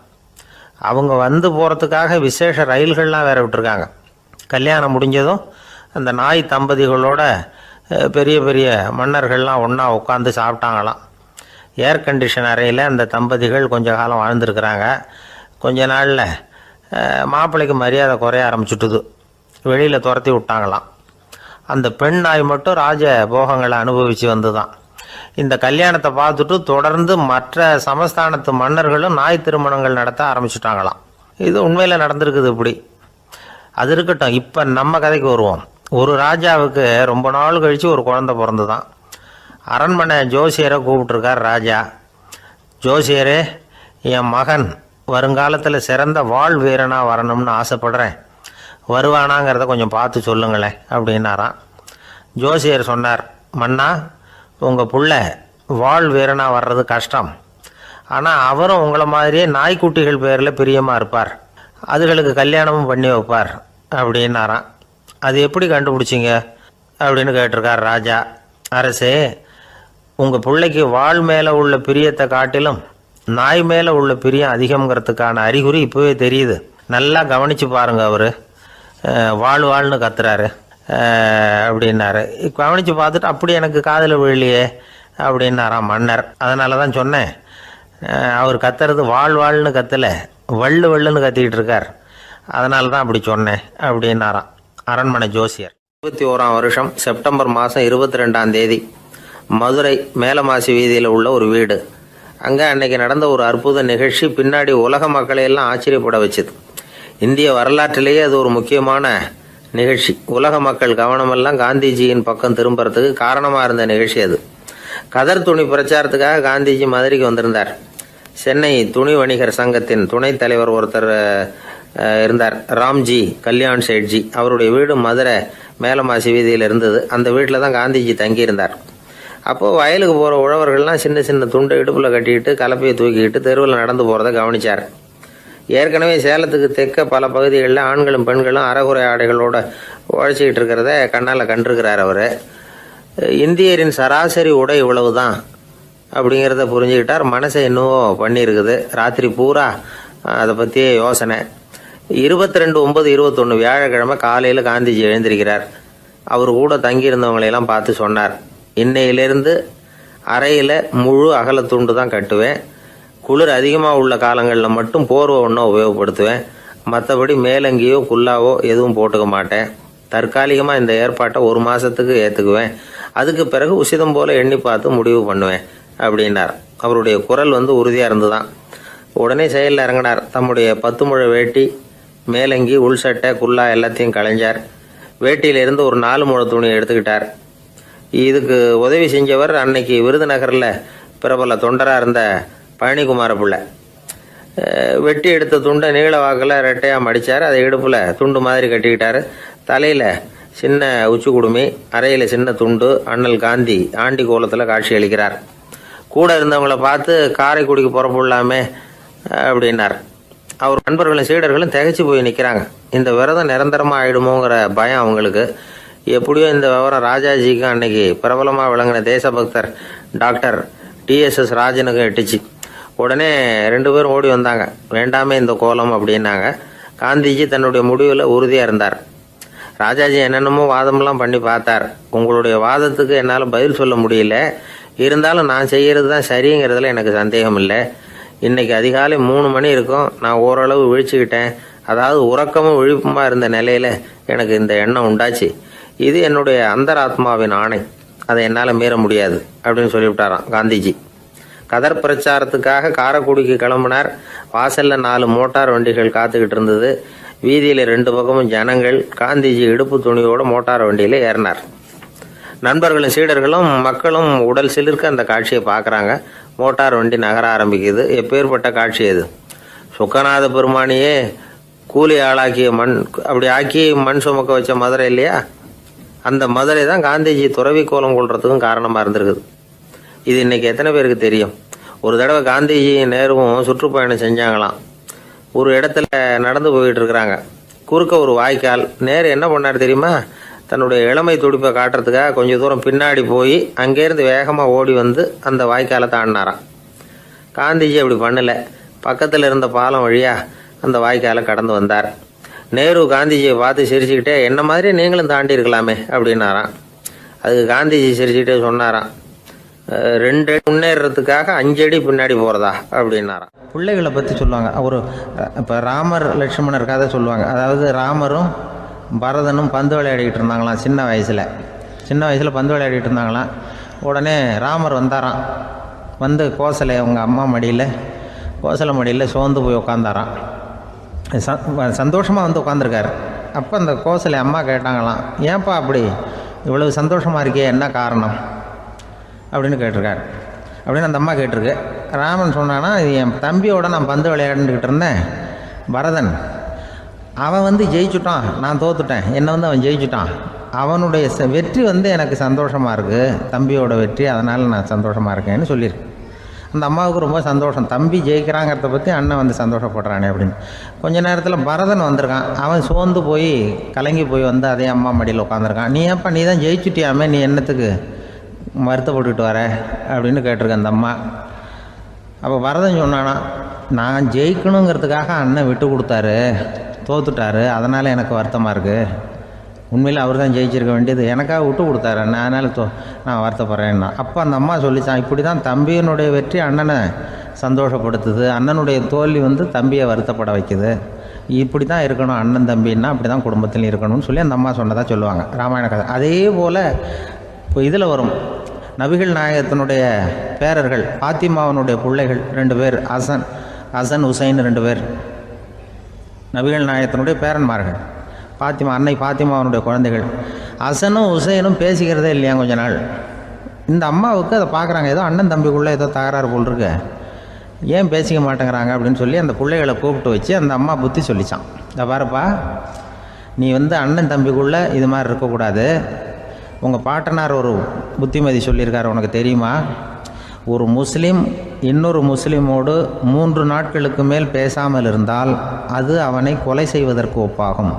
அவங்க போகிறதுக்காக விசேஷ ரயில்கள்லாம் வேற விட்டுருக்காங்க. கல்யாணம் முடிஞ்சதும் அந்த நாய் தம்பதிகளோட பெரிய பெரிய மன்னர்கள்லாம் ஒன்றா உட்காந்து சாப்பிட்டாங்களாம். ஏர் கண்டிஷன் அறையில் அந்த தம்பதிகள் கொஞ்ச காலம் வாழ்ந்துருக்கிறாங்க. கொஞ்ச நாளில் மாப்பிள்ளைக்கு மரியாதை குறைய ஆரம்பிச்சுட்டுது. வெளியில் துரத்தி விட்டாங்களாம். அந்த பெண் நாய் மட்டும் ராஜ போகங்களை அனுபவித்து வந்து தான். இந்த கல்யாணத்தை பார்த்துட்டு தொடர்ந்து மற்ற சமஸ்தானத்து மன்னர்களும் நாய் திருமணங்கள் நடத்த ஆரம்பிச்சுட்டாங்களாம். இது உண்மையில் நடந்திருக்குது. இப்படி அது இருக்கட்டும். இப்போ நம்ம கதைக்கு வருவோம். ஒரு ராஜாவுக்கு ரொம்ப நாள் கழித்து ஒரு குழந்தை பிறந்து தான். அரண்மனை ஜோசியரை கூப்பிட்டுருக்கார் ராஜா. ஜோசியரே, என் மகன் வருங்காலத்தில் சிறந்த வாள் வீரனாக வரணும்னு ஆசைப்படுறேன், வருவானாங்கிறத கொஞ்சம் பார்த்து சொல்லுங்களேன் அப்படின்னாராம். ஜோசியர் சொன்னார், மன்னா, உங்கள் புள்ள வாள் வீரனாக வர்றது கஷ்டம். ஆனால் அவரும் உங்களை மாதிரியே நாய்க்குட்டிகள் பேரில் பிரியமாக இருப்பார். அதுகளுக்கு கல்யாணமும் பண்ணி வைப்பார் அப்படின்னாராம். அது எப்படி கண்டுபிடிச்சிங்க அப்படின்னு கேட்டிருக்கார் ராஜா. அரசே, உங்கள் பிள்ளைக்கு வாள் மேலே உள்ள பிரியத்தை காட்டிலும் நாய் மேலே உள்ள பிரியம் அதிகங்கிறதுக்கான அறிகுறி இப்போவே தெரியுது. நல்லா கவனித்து பாருங்கள். அவர் வாழ்னு கத்துறாரு அப்படின்னாரு. கவனித்து பார்த்துட்டு அப்படி எனக்கு காதில் விழலையே அப்படின்னாராம் மன்னர். அதனால தான் சொன்னேன், அவர் கத்துறது வாழ்னு கத்தலை, வள்ளுன்னு கத்திக்கிட்டு இருக்கார், அதனால தான் அப்படி சொன்னேன் அப்படின்னாராம் அரண்மனை ஜோசியர். 21ஆம் வருஷம் செப்டம்பர் மாதம் 22ஆம் தேதி மதுரை மேலமாசி வீதியில் உள்ள ஒரு வீடு. அங்கே அன்னைக்கு நடந்த ஒரு அற்புத நிகழ்ச்சி பின்னாடி உலக மக்களையெல்லாம் ஆச்சரியப்பட வச்சுது. இந்திய வரலாற்றிலேயே அது ஒரு முக்கியமான நிகழ்ச்சி. உலக மக்கள் கவனமெல்லாம் காந்திஜியின் பக்கம் திரும்புறதுக்கு காரணமாக இருந்த நிகழ்ச்சி அது. கதர் துணி பிரச்சாரத்துக்காக காந்திஜி மதுரைக்கு வந்திருந்தார். சென்னை துணி வணிகர் சங்கத்தின் துணைத் தலைவர் ஒருத்தர் இருந்தார், ராம்ஜி கல்யாண் சேட்ஜி. அவருடைய வீடு மதுரை மேலமாசி வீதியில் இருந்தது. அந்த வீட்டில் தான் காந்திஜி தங்கியிருந்தார். அப்போது வயலுக்கு போகிற உழவர்கள்லாம் சின்ன சின்ன துண்டை இடுப்பில் கட்டிக்கிட்டு கலப்பையை தூக்கிக்கிட்டு தெருவில் நடந்து போகிறத கவனித்தார். ஏற்கனவே சேலத்துக்கு தெற்க பல பகுதிகளில் ஆண்களும் பெண்களும் அரைகுறை ஆடைகளோடு உழைச்சிக்கிட்டு இருக்கிறத கண்ணால் கண்டிருக்கிறார் அவர். இந்தியரின் சராசரி உடை இவ்வளவு தான் அப்படிங்கிறத புரிஞ்சுக்கிட்டார். மனசை இன்னும் பண்ணியிருக்குது. ராத்திரி பூரா அதை பற்றியே யோசனை. 22/9/21 வியாழக்கிழமை காலையில் காந்திஜி எழுந்திருக்கிறார். அவர் கூட தங்கியிருந்தவங்களையெல்லாம் பார்த்து சொன்னார், இன்னையிலேருந்து அறையில் முழு அகலத்துண்டு தான் கட்டுவேன். குளிர் அதிகமாக உள்ள காலங்களில் மட்டும் போர்வை ஒன்றும் உபயோகப்படுத்துவேன். மற்றபடி மேலங்கியோ குல்லாவோ எதுவும் போட்டுக்க மாட்டேன். தற்காலிகமாக இந்த ஏற்பாட்டை 1 மாதத்துக்கு ஏற்றுக்குவேன். அதுக்கு பிறகு உசிதம் போல் எண்ணி பார்த்து முடிவு பண்ணுவேன் அப்படின்னார். அவருடைய குரல் உறுதியாக இருந்துதான். உடனே செயலில் இறங்கினார். தம்முடைய 10 முழ வேட்டி, மேலங்கி, உள் சட்டை, குல்லா எல்லாத்தையும் களைஞ்சார். வேட்டியிலிருந்து ஒரு 4 முழ துணியை எடுத்துக்கிட்டார். இதுக்கு உதவி செஞ்சவர் அன்னைக்கு விருதுநகரில் பிரபல தொண்டராக இருந்த பழனிக்குமார பிள்ளை. வெட்டி எடுத்த துண்டை நீள வாக்கில் ரெட்டையாக மடித்தார். அதை இடுப்பில் துண்டு மாதிரி கட்டிக்கிட்டார். தலையில் சின்ன உச்சி குடுமி, அறையில் சின்ன துண்டு. அண்ணல் காந்தி ஆண்டி கோலத்தில் காட்சி அளிக்கிறார். கூட இருந்தவங்கள பார்த்து காரைக்குடிக்கு புறப்படலாமே அப்படின்னார். அவர் நண்பர்களும் சீடர்களும் திகைச்சு போய் நிற்கிறாங்க. இந்த விரதம் நிரந்தரமாக ஆகிடுமோங்கிற பயம் அவங்களுக்கு. எப்படியோ இந்த விவரம் ராஜாஜிக்கும் அன்னைக்கு பிரபலமாக விளங்கின தேசபக்தர் டாக்டர் டிஎஸ்எஸ் ராஜனுக்கும் எட்டுச்சு. உடனே 2 பேரும் ஓடி வந்தாங்க. வேண்டாமே இந்த கோலம் அப்படின்னாங்க. காந்திஜி தன்னுடைய முடிவில் உறுதியாக இருந்தார். ராஜாஜி என்னென்னமோ வாதமெல்லாம் பண்ணி பார்த்தார். உங்களுடைய வாதத்துக்கு என்னால் பதில் சொல்ல முடியல, இருந்தாலும் நான் செய்கிறது தான் சரிங்கிறதுல எனக்கு சந்தேகம் இல்லை. இன்னைக்கு அதிகாலை 3 மணி இருக்கும். நான் ஓரளவு விழிச்சுக்கிட்டேன். அதாவது உறக்கமும் விழிப்புமா இருந்த நிலையில் எனக்கு இந்த எண்ணம் உண்டாச்சு. இது என்னுடைய அந்தராத்மாவின் ஆணை, அதை என்னால் மீற முடியாது அப்படின்னு சொல்லிவிட்டாராம் காந்திஜி. கதர் பிரச்சாரத்துக்காக காரைக்குடிக்கு கிளம்பினார். வாசலில் 4 மோட்டார் வண்டிகள் காத்துக்கிட்டு இருந்தது. வீதியில் 2 பக்கமும் ஜனங்கள். காந்திஜி இடுப்பு துணியோடு மோட்டார் வண்டியில் ஏறினார். நண்பர்களும் சீடர்களும் மக்களும் உடல் சிலிர்க்க அந்த காட்சியை பார்க்குறாங்க. மோட்டார் வண்டி நகர ஆரம்பிக்குது. எப்பேற்பட்ட காட்சி அது! சுக்கநாத பெருமானியே கூலி ஆளாக்கிய அப்படி ஆக்கி மண் சுமக்க வச்ச மதுரை இல்லையா, அந்த மதுரை தான் காந்திஜி துறவி கோலம் கொள்றதுக்கும் காரணமாக இருந்திருக்குது. இது இன்னைக்கு எத்தனை பேருக்கு தெரியும்? ஒரு தடவை காந்திஜி நேருவும் சுற்றுப்பயணம் செஞ்சாங்களாம். ஒரு இடத்துல நடந்து போயிட்டு இருக்கிறாங்க. குறுக்க ஒரு வாய்க்கால். நேரு என்ன பண்ணார் தெரியுமா? தன்னுடைய இளமை துடிப்பை காட்டுறதுக்காக கொஞ்சம் தூரம் பின்னாடி போய் அங்கேருந்து வேகமாக ஓடி வந்து அந்த வாய்க்காலை தாண்டினாராம். காந்திஜி அப்படி பண்ணலை. பக்கத்தில் இருந்த பாலம் வழியாக அந்த வாய்க்காலை கடந்து வந்தார். நேரு காந்திஜியை பார்த்து சிரிச்சுக்கிட்டே, என்ன மாதிரி நீங்களும் தாண்டி இருக்கலாமே அப்படின்னாராம். அதுக்கு காந்திஜி சிரிச்சுக்கிட்டே சொன்னாராம், 2 அடி முன்னேறதுக்காக 5 அடி பின்னாடி போகிறதா அப்படின்னாராம். பிள்ளைகளை பற்றி சொல்லுவாங்க. ஒரு இப்போ ராமர் லட்சுமணர் கதை சொல்லுவாங்க. அதாவது ராமரும் பரதனும் பந்து விளையாடிக்கிட்டு இருந்தாங்களாம். சின்ன வயசில் பந்து விளையாடிட்டு இருந்தாங்களாம். உடனே ராமர் வந்தாராம். வந்து கோசலை அவங்க அம்மா மடியில், கோசலை மடியில் சோர்ந்து போய் உட்காந்தாராம். சந்தோஷமாக வந்து உட்காந்துருக்காரு. அப்போ அந்த கோசலை அம்மா கேட்டாங்களாம், ஏன்ப்பா அப்படி இவ்வளவு சந்தோஷமாக இருக்கே, என்ன காரணம் அப்படின்னு கேட்டிருக்காரு. அப்படின்னு அந்த அம்மா கேட்டிருக்கு. ராமன் சொன்னான்னா, என் தம்பியோட நான் பந்து விளையாண்டுக்கிட்டு இருந்தேன். பரதன் அவன் ஜெயிச்சுட்டான், நான் தோத்துட்டேன். என்னை அவன் ஜெயிச்சுட்டான். அவனுடைய வெற்றி எனக்கு சந்தோஷமாக இருக்குது, தம்பியோட வெற்றி, அதனால் நான் சந்தோஷமாக இருக்கேன்னு சொல்லியிருக்கு. அந்த அம்மாவுக்கு ரொம்ப சந்தோஷம். தம்பி ஜெயிக்கிறாங்கிறத பற்றி அண்ணன் சந்தோஷப்படுறானே அப்படின்னு. கொஞ்ச நேரத்தில் பரதன் வந்திருக்கான். அவன் சோர்ந்து போய் கலங்கி போய் அதே அம்மா மடியில் உட்காந்துருக்கான். நீ ஏன்ப்பா, நீ தான் ஜெயிச்சுட்டியாமே, நீ என்னத்துக்கு வருத்தப்பட்டுக்கிட்டு வர அப்படின்னு கேட்டிருக்கேன் அந்த அம்மா. அப்போ பரதன் சொன்னானா, நான் ஜெயிக்கணுங்கிறதுக்காக அண்ணன் விட்டு கொடுத்தாரு, தோத்துட்டாரு, அதனால் எனக்கு வருத்தமாக இருக்குது. உண்மையில் அவர் தான் ஜெயிச்சிருக்க வேண்டியது, எனக்காக விட்டு கொடுத்தாரு அண்ணன், அதனால் நான் வருத்தப்படுறேன்னா. அப்போ அந்த அம்மா சொல்லிச்சான், இப்படி தான் தம்பியினுடைய வெற்றி அண்ணனை சந்தோஷப்படுத்துது, அண்ணனுடைய தோல்வி தம்பியை வருத்தப்பட வைக்குது. இப்படி தான் இருக்கணும், அண்ணன் தம்பின்னா அப்படி தான் குடும்பத்தில் இருக்கணும்னு சொல்லி அந்த அம்மா சொன்னதாக சொல்லுவாங்க ராமாயண கதை. அதே போல் இப்போ இதில் வரும், நபிகள் நாயகத்தினுடைய பேரர்கள், பாத்திமாவனுடைய பிள்ளைகள் 2 பேர், ஹசன் ஹுசைன் 2 பேர் நபிகள் நாயகத்தினுடைய பேரன்மார்கள். அன்னை பாத்திமாவனுடைய குழந்தைகள். ஹசனும் ஹுசைனும் பேசிக்கிறதே இல்லையா கொஞ்ச நாள். இந்த அம்மாவுக்கு அதை பார்க்குறாங்க, ஏதோ அண்ணன் தம்பிக்குள்ளே ஏதோ தகராறு போல் இருக்கு, ஏன் பேசிக்க மாட்டேங்கிறாங்க அப்படின்னு சொல்லி அந்த பிள்ளைகளை கூப்பிட்டு வச்சு அந்த அம்மா புத்தி சொல்லிச்சான். இதை பாருப்பா, நீ அண்ணன் தம்பிக்குள்ளே இது மாதிரி இருக்கக்கூடாது. உங்கள் பாட்டனார் ஒரு புத்திமதி சொல்லியிருக்காரு, உனக்கு தெரியுமா? ஒரு முஸ்லீம் இன்னொரு முஸ்லீமோடு 3 நாட்களுக்கு மேல் பேசாமல் இருந்தால் அது அவனை கொலை செய்வதற்கு ஒப்பாகும்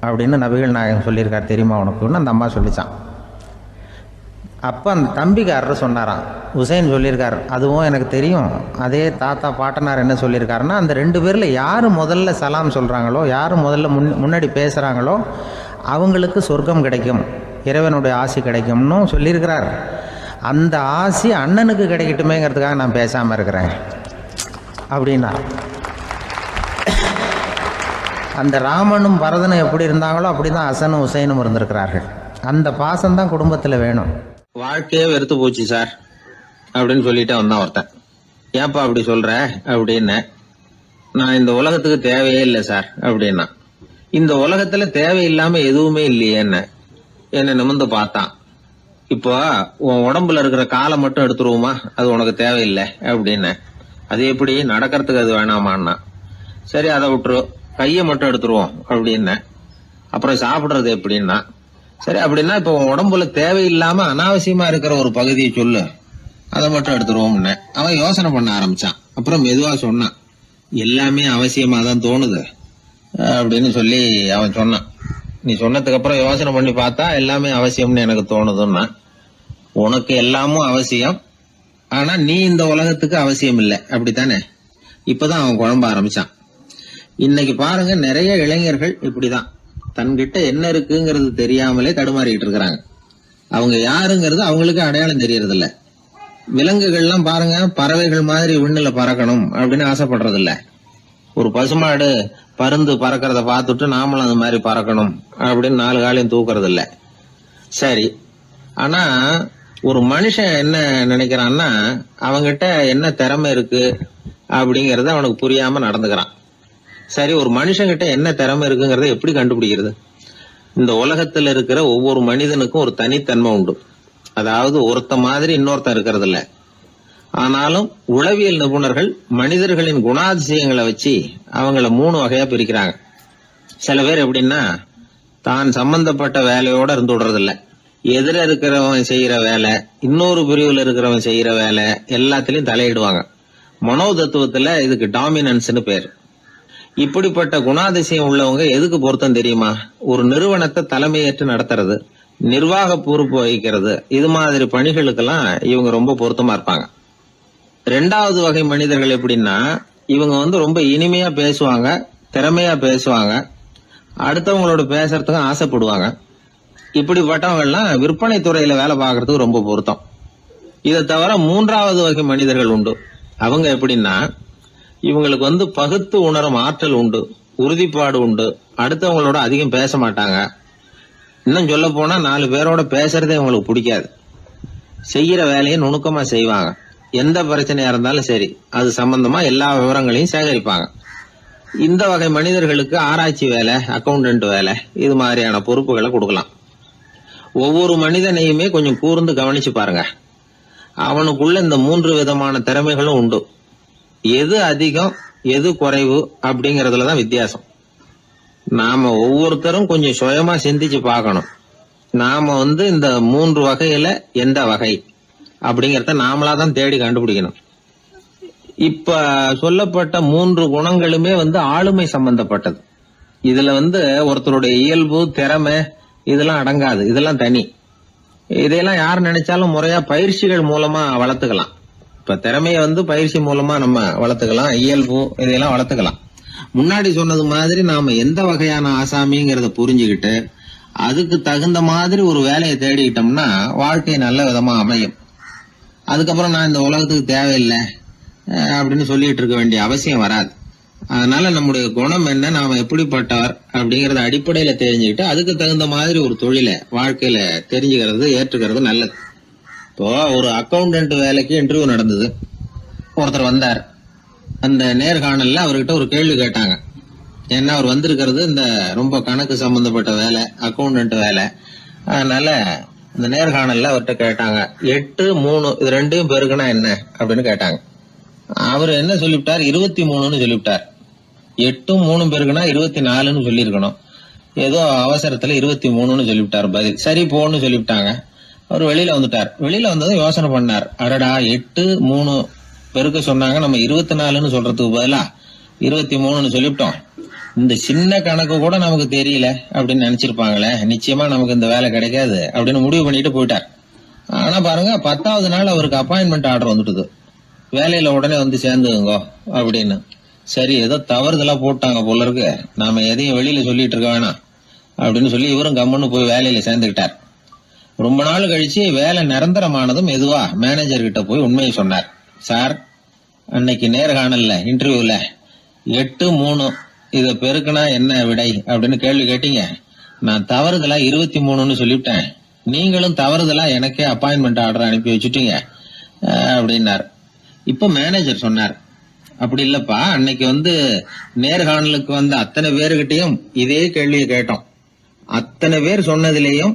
அப்படின்னு நபிகள் நாயகம் சொல்லியிருக்கார். தெரியுமா உனக்குன்னு அந்த அம்மா சொல்லிச்சான். அப்போ அந்த தம்பிக்காரர் சொன்னாராம், ஹுசைன் சொல்லியிருக்கார், அதுவும் எனக்கு தெரியும். அதே தாத்தா பாட்டனார் என்ன சொல்லியிருக்காருன்னா, அந்த 2 பேரில் யார் முதல்ல சலாம் சொல்கிறாங்களோ, யார் முதல்ல முன்னாடி பேசுகிறாங்களோ அவங்களுக்கு சொர்க்கம் கிடைக்கும், இறைவனுடைய ஆசி கிடைக்கும்னு சொல்லியிருக்கிறார். அந்த ஆசி அண்ணனுக்கு கிடைக்கட்டுமேங்கிறதுக்காக நான் பேசாமல் இருக்கிறேன் அப்படின்னா. அந்த ராமனும் பரதனும் எப்படி இருந்தாங்களோ அப்படி தான் ஹசனும் ஹுசைனும் இருந்திருக்கிறார்கள். அந்த பாசம்தான் குடும்பத்தில் வேணும். வாழ்க்கையே வெறுத்து போச்சு சார் அப்படின்னு சொல்லிட்டு வந்தான் ஒருத்தன். ஏப்பா அப்படி சொல்ற அப்படின்னு. நான் இந்த உலகத்துக்கு தேவையே இல்லை சார் அப்படின்னா. இந்த உலகத்துல தேவையில்லாம எதுவுமே இல்லையே என்ன நிமிர்ந்து பார்த்தான். இப்போ உன் உடம்புல இருக்கிற காலை மட்டும் எடுத்துருவோமா, அது உனக்கு தேவையில்லை அப்படின்னு. அது எப்படி, நடக்கிறதுக்கு அது வேணாமான்னா. சரி அதை விட்டுரு, கையை மட்டும் எடுத்துருவோம் அப்படின்னு. அப்புறம் சாப்பிடுறது எப்படின்னா. சரி அப்படின்னா இப்ப உன் உடம்புல தேவையில்லாம அனாவசியமா இருக்கிற ஒரு பகுதியை சொல்லு, அதை மட்டும் எடுத்துருவோம்னு. அவன் யோசனை பண்ண ஆரம்பிச்சான். அப்புறம் மெதுவா சொன்னான், எல்லாமே அவசியமா தான் தோணுது அப்படின்னு சொல்லி அவன் சொன்னான். நீ சொன்னதுக்கு அப்புறம் யோசனை பண்ணி பார்த்தா எல்லாமே அவசியம்னு எனக்கு தோணுதுன்னா. உனக்கு எல்லாமும் அவசியம், ஆனா நீ இந்த உலகத்துக்கு அவசியம் இல்லை, அப்படித்தானே? இப்பதான் அவன் குழம்ப ஆரம்பிச்சான். இன்னைக்கு பாருங்க, நிறைய இளைஞர்கள் இப்படிதான் தன்கிட்ட என்ன இருக்குங்கிறது தெரியாமலே தடுமாறிட்டு இருக்கிறாங்க. அவங்க யாருங்கிறது அவங்களுக்கு அடையாளம் தெரியறது இல்ல. விலங்குகள்லாம் பாருங்க, பறவைகள் மாதிரி விண்ணுல பறக்கணும் அப்படின்னு ஆசைப்படுறது இல்ல. ஒரு பசுமாடு பருந்து பறக்கிறத பார்த்துட்டு நாமளும் அந்த மாதிரி பறக்கணும் அப்படின்னு 4 காலையும் தூக்குறது இல்ல. சரி, ஆனா ஒரு மனுஷன் என்ன நினைக்கிறான்னா, அவங்கிட்ட என்ன திறமை இருக்கு அப்படிங்கறத அவனுக்கு புரியாம நடந்துக்கிறான். சரி, ஒரு மனுஷங்கிட்ட என்ன திறமை இருக்குங்கிறத எப்படி கண்டுபிடிக்கிறது? இந்த உலகத்துல இருக்கிற ஒவ்வொரு மனிதனுக்கும் ஒரு தனித்தன்மை உண்டு. அதாவது ஒருத்த மாதிரி இன்னொருத்த இருக்கிறது இல்ல. ஆனாலும் உளவியல் நிபுணர்கள் மனிதர்களின் குணாதிசயங்களை வச்சு அவங்கள 3 வகையா பிரிக்கிறாங்க. சில பேர் எப்படின்னா, தான் சம்பந்தப்பட்ட வேலையோட இருந்து விடுறது இல்ல. எதிர இருக்கிறவன் செய்யற வேலை, இன்னொரு பிரிவுல இருக்கிறவன் செய்யற வேலை எல்லாத்திலையும் தலையிடுவாங்க. மனோ தத்துவத்துல இதுக்கு டாமினன்ஸ்னு பேர். இப்படிப்பட்ட குணாதிசயம் உள்ளவங்க எதுக்கு பொருத்தம் தெரியுமா? ஒரு நிறுவனத்தை தலைமையேற்று நடத்துறது, நிர்வாக பொறுப்பு வகிக்கிறது, இது மாதிரி பணிகளுக்கெல்லாம் இவங்க ரொம்ப பொருத்தமா இருப்பாங்க. 2வது வகை மனிதர்கள் எப்படின்னா, இவங்க ரொம்ப இனிமையா பேசுவாங்க, திறமையா பேசுவாங்க, அடுத்தவங்களோட பேசுறதுக்கும் ஆசைப்படுவாங்க. இப்படிப்பட்டவங்க எல்லாம் விற்பனை துறையில வேலை பார்க்கறதுக்கு ரொம்ப பொருத்தம். இதை தவிர 3வது வகை மனிதர்கள் உண்டு. அவங்க எப்படின்னா, இவங்களுக்கு பகுத்து உணரும் ஆற்றல் உண்டு, உறுதிப்பாடு உண்டு, அடுத்தவங்களோட அதிகம் பேச மாட்டாங்க. இன்னும் சொல்ல போனா 4 பேரோட பேசுறதே இவங்களுக்கு பிடிக்காது. செய்யற வேலையை நுணுக்கமா செய்வாங்க. எந்த பிரச்சனையா இருந்தாலும் சரி, அது சம்பந்தமா எல்லா விவரங்களையும் சேகரிப்பாங்க. இந்த வகை மனிதர்களுக்கு ஆராய்ச்சி வேலை, அக்கௌண்டன்ட் வேலை, இது மாதிரியான பொறுப்புகளை கொடுக்கலாம். ஒவ்வொரு மனிதனையுமே கொஞ்சம் கூர்ந்து கவனிச்சு பாருங்க. அவனுக்குள்ள இந்த 3 விதமான திறமைகளும் உண்டு. எது அதிகம் எது குறைவு அப்படிங்கறதுலதான் வித்தியாசம். நாம ஒவ்வொருத்தரும் கொஞ்சம் சுயமா சிந்திச்சு பார்க்கணும். நாம இந்த 3 வகையில எந்த வகை அப்படிங்கறத நாமளாதான் தேடி கண்டுபிடிக்கணும். இப்ப சொல்லப்பட்ட 3 குணங்களுமே ஆளுமை சம்பந்தப்பட்டது. இதுல ஒருத்தருடைய இயல்பு, திறமை இதெல்லாம் அடங்காது. இதெல்லாம் தனி. இதையெல்லாம் யார் நினைச்சாலும் முறையா பயிற்சிகள் மூலமா வளர்த்துக்கலாம். இப்ப திறமைய பயிற்சி மூலமா நம்ம வளர்த்துக்கலாம், இயல்பு இதையெல்லாம் வளர்த்துக்கலாம். முன்னாடி சொன்னது மாதிரி நாம எந்த வகையான ஆசாமிங்கிறத புரிஞ்சுக்கிட்டு அதுக்கு தகுந்த மாதிரி ஒரு வேலையை தேடிக்கிட்டோம்னா வாழ்க்கை நல்ல விதமா அமையும். அதுக்கப்புறம் நான் இந்த உலகத்துக்கு தேவையில்லை அப்படின்னு சொல்லிட்டு இருக்க வேண்டிய அவசியம் வராது. அதனால நம்முடைய குணம் என்ன, நாம எப்படிப்பட்டவர் அப்படிங்கறத அடிப்படையில தெரிஞ்சுக்கிட்டு அதுக்கு தகுந்த மாதிரி ஒரு தொழிலை வாழ்க்கையில தெரிஞ்சுக்கிறது, ஏற்றுக்கிறது நல்லது. இப்போ ஒரு அக்கௌண்டன்ட் வேலைக்கு இன்டர்வியூ நடந்தது. ஒருத்தர் வந்தார். அந்த நேர்காணல்ல அவர்கிட்ட ஒரு கேள்வி கேட்டாங்க. ஏன்னா அவர் வந்திருக்கிறது இந்த ரொம்ப கணக்கு சம்பந்தப்பட்ட வேலை, அக்கௌண்டன்ட் வேலை. அதனால இந்த நேர்காணல்ல அவர்கிட்ட கேட்டாங்க, 8, 3 இது 2 பெருக்குனா என்ன அப்படின்னு கேட்டாங்க. அவர் என்ன சொல்லிவிட்டார், 23ன்னு சொல்லிவிட்டார். 8 3 பெருக்குனா 24ன்னு சொல்லியிருக்கணும். ஏதோ அவசரத்துல 23ன்னு சொல்லிவிட்டார் பதில். சரி போன்னு சொல்லிவிட்டாங்க. அவர் வெளியில வந்துட்டார். வெளியில வந்ததும் யோசனை பண்ணார். அடடா 8 3 பெருக்க சொன்னாங்க, நம்ம 24ன்னு சொல்றதுக்கு பதிலா 23ன்னு சொல்லிவிட்டோம். இந்த சின்ன கணக்கு கூட நமக்கு தெரியல அப்படின்னு நினைச்சிருப்பாங்களே, நிச்சயமா நமக்கு இந்த வேலை கிடைக்காது அப்படின்னு முடிவு பண்ணிட்டு போயிட்டார். ஆனா பாருங்க, 10வது நாள் அவருக்கு அப்பாயின்மெண்ட் ஆர்டர் வந்துட்டுது. வேலையில உடனே வந்து சேர்ந்துங்க அப்படின்னு. சரி, ஏதோ தவறுதலா போட்டாங்க போல இருக்கு, நாம எதையும் வெளியில சொல்லிட்டு இருக்க வேணாம் அப்படின்னு சொல்லி இவரும் கம்முன்னு போய் வேலையில சேர்ந்துக்கிட்டார். ரொம்ப நாள் கழிச்சு வேலை நிரந்தரமானதும் மெதுவா மேனேஜர் கிட்ட போய் உண்மையை சொன்னார். சார், அன்னைக்கு நேர்காணல்ல இன்டர்வியூல 8 3 இத பெருக்குனா என்ன விடை அப்படின்னு கேள்வி கேட்டீங்க. நான் தவறுதலா 23ன்னு சொல்லிவிட்டேன். நீங்களும் தவறுதலா எனக்கே அப்பாயின்மெண்ட் ஆர்டர் அனுப்பி வச்சுட்டீங்க அப்படின்னார். இப்ப மேனேஜர் சொன்னார், அப்படி இல்லப்பா, அன்னைக்கு வந்து நேர்காணலுக்கு வந்த அத்தனை பேருகிட்டையும் இதே கேள்வியை கேட்டோம். அத்தனை பேர் சொன்னதிலேயும்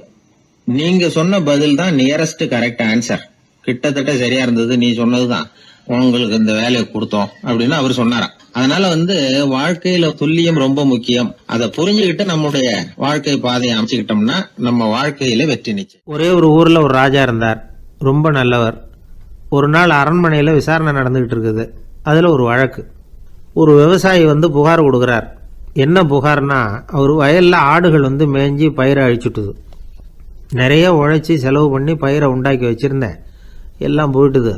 நீங்க சொன்ன பதில் தான் நியரஸ்ட் கரெக்ட் ஆன்சர், கிட்டத்தட்ட சரியா இருந்தது, நீ சொன்னதுதான், உங்களுக்கு இந்த வேலையை கொடுத்தோம் அப்படின்னு அவர் சொன்னாராம். அதனால வந்து வாழ்க்கையில துல்லியம் ரொம்ப முக்கியம். அதை புரிஞ்சுக்கிட்டு நம்முடைய வாழ்க்கை பாதையை அமைச்சுக்கிட்டோம்னா நம்ம வாழ்க்கையில வெற்றி நிச்சயம். ஒரே ஒரு ஊரில் ஒரு ராஜா இருந்தார், ரொம்ப நல்லவர். ஒரு நாள் அரண்மனையில் விசாரணை நடந்துகிட்டு இருக்குது. அதில் ஒரு வழக்கு. ஒரு விவசாயி வந்து புகார் கொடுக்குறார். என்ன புகார்னா, அவர் வயலில் ஆடுகள் வந்து மேய்ஞ்சி பயிரை அழிச்சுட்டுது. நிறைய உழைச்சி செலவு பண்ணி பயிரை உண்டாக்கி வச்சுருந்தேன், எல்லாம் போயிட்டுது.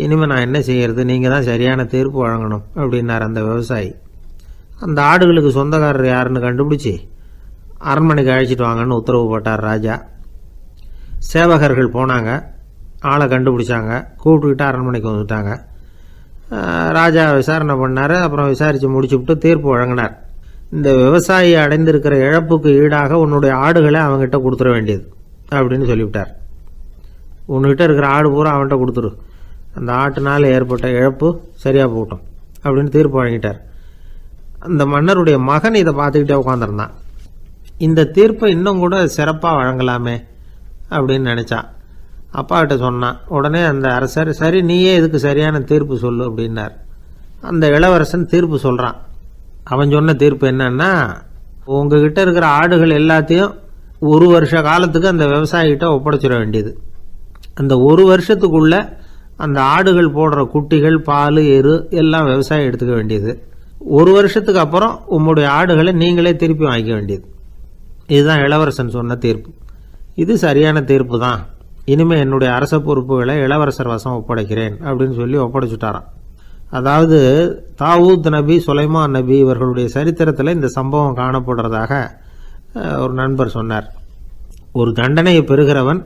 இனிமேல் நான் என்ன செய்யறது, நீங்கள் தான் சரியான தீர்ப்பு வழங்கணும் அப்படின்னார் அந்த விவசாயி. அந்த ஆடுகளுக்கு சொந்தக்காரர் யாருன்னு கண்டுபிடிச்சி அரண்மனைக்கு அழைச்சிட்டு வாங்கன்னு உத்தரவு போட்டார் ராஜா. சேவகர்கள் போனாங்க, ஆளை கண்டுபிடிச்சாங்க, கூப்பிட்டுக்கிட்டு அரண்மனைக்கு வந்துட்டாங்க. ராஜா விசாரணை பண்ணார். அப்புறம் விசாரித்து முடிச்சுவிட்டு தீர்ப்பு வழங்கினார். இந்த விவசாயி அடைந்திருக்கிற இழப்புக்கு ஈடாக உன்னுடைய ஆடுகளை அவங்ககிட்ட கொடுத்துட வேண்டியது அப்படின்னு சொல்லிவிட்டார். உன்கிட்ட இருக்கிற ஆடு பூரா அவன்கிட்ட கொடுத்துரு, அந்த ஆட்டுனால் ஏற்பட்ட இழப்பு சரியாக போட்டோம் அப்படின்னு தீர்ப்பு வழங்கிட்டார். அந்த மன்னருடைய மகன் இதை பார்த்துக்கிட்டே உட்காந்துருந்தான். இந்த தீர்ப்பை இன்னும் கூட சிறப்பாக வழங்கலாமே அப்படின்னு நினச்சான். அப்பாக்கிட்ட சொன்னான். உடனே அந்த அரசர், சரி நீயே இதுக்கு சரியான தீர்ப்பு சொல்லு அப்படின்னார். அந்த இளவரசன் தீர்ப்பு சொல்கிறான். அவன் சொன்ன தீர்ப்பு என்னன்னா, உங்ககிட்ட இருக்கிற ஆடுகள் எல்லாத்தையும் 1 வருஷ காலத்துக்கு அந்த விவசாயிகிட்ட ஒப்படைச்சிட வேண்டியது. அந்த 1 வருஷத்துக்குள்ள அந்த ஆடுகள் போடுற குட்டிகள், பால், எரு எல்லாம் விவசாயி எடுத்துக்க வேண்டியது. 1 வருஷத்துக்கு அப்புறம் உங்களுடைய ஆடுகளை நீங்களே திருப்பி வாங்கிக்க வேண்டியது. இதுதான் இளவரசன் சொன்ன தீர்ப்பு. இது சரியான தீர்ப்பு தான். இனிமேல் என்னுடைய அரச பொறுப்புகளை இளவரசர் வசம் ஒப்படைக்கிறேன் அப்படின்னு சொல்லி ஒப்படைச்சுட்டாராம். அதாவது தாவூத் நபி, சுலைமான் நபி இவர்களுடைய சரித்திரத்தில் இந்த சம்பவம் காணப்படுறதாக ஒரு நண்பர் சொன்னார். ஒரு தண்டனையை பெறுகிறவன்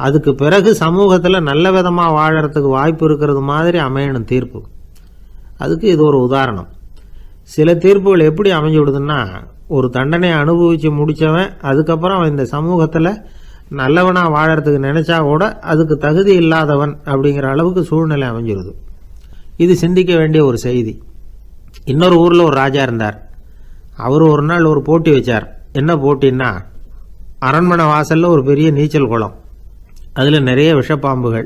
அதுக்கு பிறகு சமூகத்தில் நல்ல விதமாக வாழறதுக்கு வாய்ப்பு இருக்கிறது மாதிரி அமையணும் தீர்ப்பு. அதுக்கு இது ஒரு உதாரணம். சில தீர்ப்புகள் எப்படி அமைஞ்சு விடுதுன்னா, ஒரு தண்டனையை அனுபவித்து முடித்தவன் அதுக்கப்புறம் அவன் இந்த சமூகத்தில் நல்லவனாக வாழறதுக்கு நினச்சா கூட அதுக்கு தகுதி இல்லாதவன் அப்படிங்கிற அளவுக்கு சூழ்நிலை அமைஞ்சிருது. இது சிந்திக்க வேண்டிய ஒரு செய்தி. இன்னொரு ஊரில் ஒரு ராஜா இருந்தார். அவர் ஒரு நாள் ஒரு போட்டி வச்சார். என்ன போட்டின்னா, அரண்மனை வாசலில் ஒரு பெரிய நீச்சல் குளம், அதில் நிறைய விஷப்பாம்புகள்.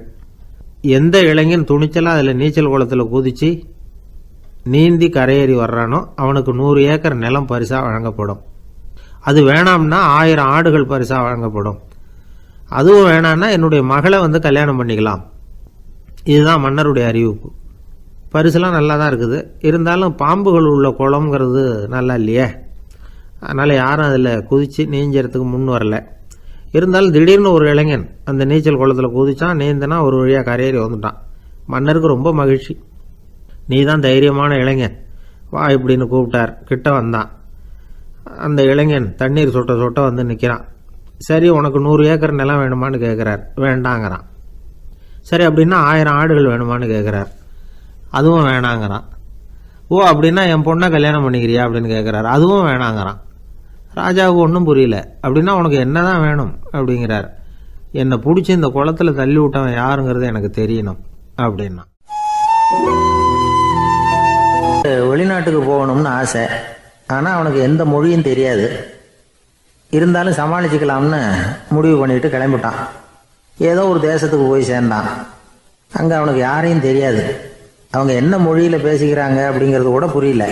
எந்த இளைஞன் துணிச்சலாக அதில் நீச்சல் குளத்தில் குதித்து நீந்தி கரையேறி வர்றானோ அவனுக்கு 100 ஏக்கர் நிலம் பரிசாக வழங்கப்படும். அது வேணாம்னா 1000 ஆடுகள் பரிசாக வழங்கப்படும். அதுவும் வேணான்னா என்னுடைய மகளை வந்து கல்யாணம் பண்ணிக்கலாம். இதுதான் மன்னருடைய அறிவிப்பு. பரிசுலாம் நல்லா தான் இருக்குது, இருந்தாலும் பாம்புகள் உள்ள குளம்ங்கிறது நல்லா இல்லையே. அதனால் யாரும் அதில் குதித்து நீஞ்சறதுக்கு முன் வரல. இருந்தாலும் திடீர்னு ஒரு இளைஞன் அந்த நீச்சல் குளத்தில் குதிச்சான், நீந்தினா ஒரு வழியாக கரையேறி வந்துட்டான். மன்னருக்கு ரொம்ப மகிழ்ச்சி. நீ தான் தைரியமான இளைஞன், வா இப்படின்னு கூப்பிட்டார். கிட்ட வந்தான். அந்த இளைஞன் தண்ணீர் சொட்ட சொட்ட வந்து நிற்கிறான். சரி, உனக்கு 100 ஏக்கர் நிலம் வேணுமான்னு கேட்குறார். வேண்டாங்கிறான். சரி, அப்படின்னா 1000 ஆடுகள் வேணுமான்னு கேட்குறார். அதுவும் வேணாங்கிறான். ஓ, அப்படின்னா என் பொண்ணை கல்யாணம் பண்ணிக்கிறியா அப்படின்னு கேட்குறாரு. அதுவும் வேணாங்கிறான். ராஜாவுக்கு ஒன்றும் புரியல. அப்படின்னா உனக்கு என்ன தான் வேணும் அப்படிங்கிறார். என்னை பிடிச்சி இந்த குளத்தில் தள்ளி விட்டவன் யாருங்கிறது எனக்கு தெரியணும் அப்படின்னா. வெளிநாட்டுக்கு போகணும்னு ஆசை, ஆனால் அவனுக்கு எந்த மொழியும் தெரியாது. இருந்தாலும் சமாளிச்சுக்கலாம்னு முடிவு பண்ணிட்டு கிளம்பிட்டான். ஏதோ ஒரு தேசத்துக்கு போய் சேர்ந்தான். அங்கே அவனுக்கு யாரையும் தெரியாது. அவங்க என்ன மொழியில் பேசிக்கிறாங்க அப்படிங்கிறது கூட புரியல.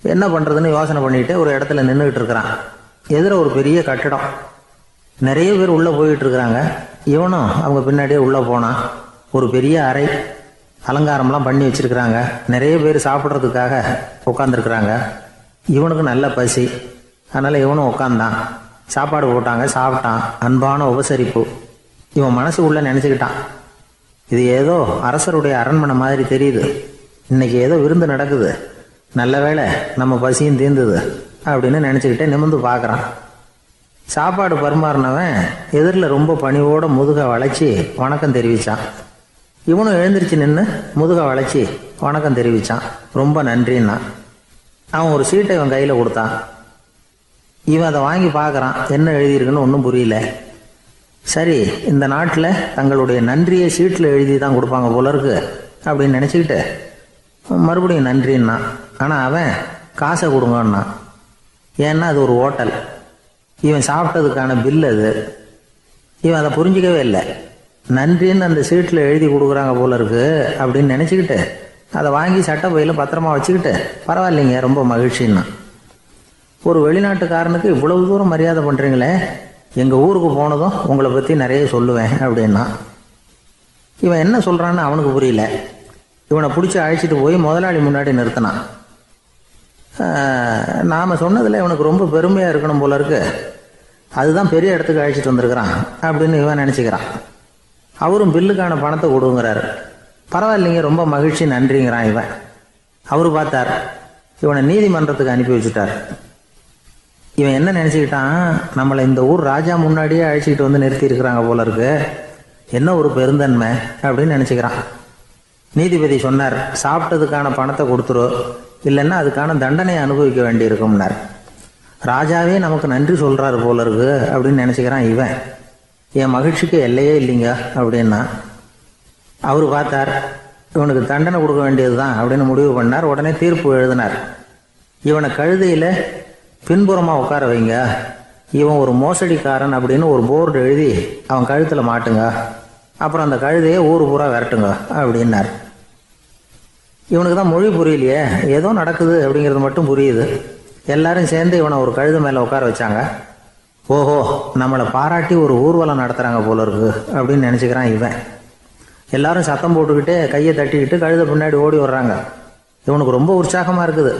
என்ன பண்ணுறதுன்னு யோசனை பண்ணிட்டு ஒரு இடத்துல நின்றுக்கிட்டு இருக்கிறான். எதிர ஒரு பெரிய கட்டடம், நிறைய பேர் உள்ளே போயிட்டு இருக்கிறாங்க. இவனும் அவங்க பின்னாடியே உள்ளே போனான். ஒரு பெரிய அறை, அலங்காரம்லாம் பண்ணி வச்சுருக்குறாங்க. நிறைய பேர் சாப்பிட்றதுக்காக உட்காந்துருக்குறாங்க. இவனுக்கு நல்ல பசி, அதனால் இவனும் உட்காந்தான். சாப்பாடு போட்டாங்க, சாப்பிட்டான். அன்பான உபசரிப்பு. இவன் மனசு உள்ள நினச்சிக்கிட்டான், இது ஏதோ அரசருடைய அரண்மனை மாதிரி தெரியுது, இன்னைக்கு ஏதோ விருந்து நடக்குது, நல்ல வேளை நம்ம பசியும் தீர்ந்தது அப்படின்னு நினச்சிக்கிட்டே நிமிர்ந்து பார்க்குறான். சாப்பாடு பரிமாறினவன் எதிரில் ரொம்ப பணிவோட முதுகை வளைச்சி வணக்கம் தெரிவித்தான். இவனும் எழுந்திரிச்சு நின்று முதுகை வளைச்சி வணக்கம் தெரிவித்தான். ரொம்ப நன்றின்னா. அவன் ஒரு சீட்டை இவன் கையில் கொடுத்தான். இவன் அதை வாங்கி பார்க்குறான், என்ன எழுதியிருக்குன்னு ஒன்றும் புரியல. சரி, இந்த நாட்டில் தங்களுடைய நன்றியை சீட்டில் எழுதி தான் கொடுப்பாங்க போல இருக்கு அப்படின்னு நினச்சிக்கிட்டு மறுபடியும் நன்றின்னா. ஆனால் அவன் காசை கொடுங்கன்னா. ஏன்னா அது ஒரு ஹோட்டல், இவன் சாப்பிட்டதுக்கான பில் அது. இவன் அதை புரிஞ்சிக்கவே இல்லை. நன்றின்னு அந்த சீட்டில் எழுதி கொடுக்குறாங்க போல இருக்கு அப்படின்னு நினச்சிக்கிட்டு அதை வாங்கி சட்டை பையில் பத்திரமா வச்சுக்கிட்டு, பரவாயில்லைங்க ரொம்ப மகிழ்ச்சின்னா. ஒரு வெளிநாட்டுக்காரனுக்கு இவ்வளவு தூரம் மரியாதை பண்ணுறீங்களே, எங்கள் ஊருக்கு போனதும் உங்களை பற்றி நிறைய சொல்லுவேன் அப்படின்னா. இவன் என்ன சொல்கிறான்னு அவனுக்கு புரியல. இவனை பிடிச்சி அழைச்சிட்டு போய் முதலாளி முன்னாடி நிறுத்தினான். நாம் சொன்னதில் இவனுக்கு ரொம்ப பெருமையாக இருக்கணும் போல இருக்கு, அதுதான் பெரிய இடத்துக்கு அழைச்சிட்டு வந்திருக்கிறான் அப்படின்னு இவன் நினச்சிக்கிறான். அவரும் பில்லுக்கான பணத்தை கொடுங்கிறாரு. பரவாயில்லைங்க ரொம்ப மகிழ்ச்சி நன்றிங்கிறான் இவன். அவரு பார்த்தார், இவனை நீதிமன்றத்துக்கு அனுப்பி வச்சுட்டார். இவன் என்ன நினச்சிக்கிட்டான், நம்மளை இந்த ஊர் ராஜா முன்னாடியே அழைச்சிக்கிட்டு வந்து நிறுத்தி இருக்கிறாங்க போல இருக்கு, என்ன ஒரு பெருந்தன்மை அப்படின்னு நினச்சிக்கிறான். நீதிபதி சொன்னார், சாப்பிட்டதுக்கான பணத்தை கொடுத்துரு, இல்லைன்னா அதுக்கான தண்டனையை அனுபவிக்க வேண்டி இருக்கும்னார். ராஜாவே நமக்கு நன்றி சொல்கிறாரு போல இருக்கு அப்படின்னு நினச்சிக்கிறான் இவன். என் மகிழ்ச்சிக்கு எல்லையே இல்லைங்க அப்படின்னா. அவர் பார்த்தார், இவனுக்கு தண்டனை கொடுக்க வேண்டியது தான் அப்படின்னு முடிவு பண்ணார். உடனே தீர்ப்பு எழுதினார். இவனை கழுதையில் பின்புறமாக உட்கார வைங்க, இவன் ஒரு மோசடிக்காரன் அப்படின்னு ஒரு போர்டு எழுதி அவன் கழுத்தில் மாட்டுங்க, அப்புறம் அந்த கழுதையை ஊர் பூரா விரட்டுங்க அப்படின்னார். இவனுக்கு தான் மொழி புரியலையே, ஏதோ நடக்குது அப்படிங்கிறது மட்டும் புரியுது. எல்லாரும் சேர்ந்து இவனை ஒரு கழுதை மேலே உட்கார வச்சாங்க. ஓஹோ, நம்மளை பாராட்டி ஒரு ஊர்வலம் நடத்துகிறாங்க போல இருக்கு அப்படின்னு நினச்சிக்கிறான் இவன். எல்லாரும் சத்தம் போட்டுக்கிட்டே கையை தட்டிக்கிட்டு கழுதை பின்னாடி ஓடி வர்றாங்க. இவனுக்கு ரொம்ப உற்சாகமாக இருக்குது.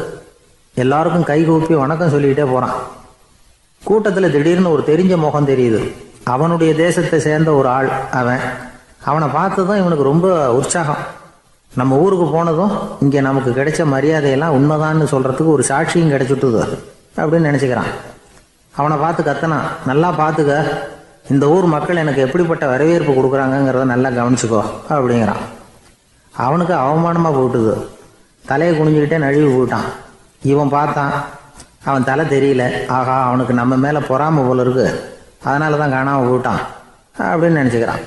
எல்லாருக்கும் கை கூப்பி வணக்கம் சொல்லிக்கிட்டே போகிறான். கூட்டத்தில் திடீர்னு ஒரு தெரிஞ்ச முகம் தெரியுது. அவனுடைய தேசத்தை சேர்ந்த ஒரு ஆள் அவன். அவனை பார்த்ததும் இவனுக்கு ரொம்ப உற்சாகம். நம்ம ஊருக்கு போனதும் இங்கே நமக்கு கிடைச்ச மரியாதையெல்லாம் உண்மைதான்னு சொல்கிறதுக்கு ஒரு சாட்சியும் கிடைச்சிட்டுது அப்படின்னு நினச்சிக்கிறான். அவனை பார்த்து கத்தனான், நல்லா பார்த்துக்க, இந்த ஊர் மக்கள் எனக்கு எப்படிப்பட்ட வரவேற்பு கொடுக்குறாங்கங்கிறத நல்லா கவனிச்சுக்கோ அப்படிங்கிறான். அவனுக்கு அவமானமாக போட்டுது. தலையை குனிஞ்சுக்கிட்டே நழுவி போயிட்டான். இவன் பார்த்தான், அவன் தலை தெரியல. ஆகா, அவனுக்கு நம்ம மேலே பொறாமை போல இருக்கு, அதனால தான் காணாமல் போயிட்டான் அப்படின்னு நினச்சிக்கிறான்.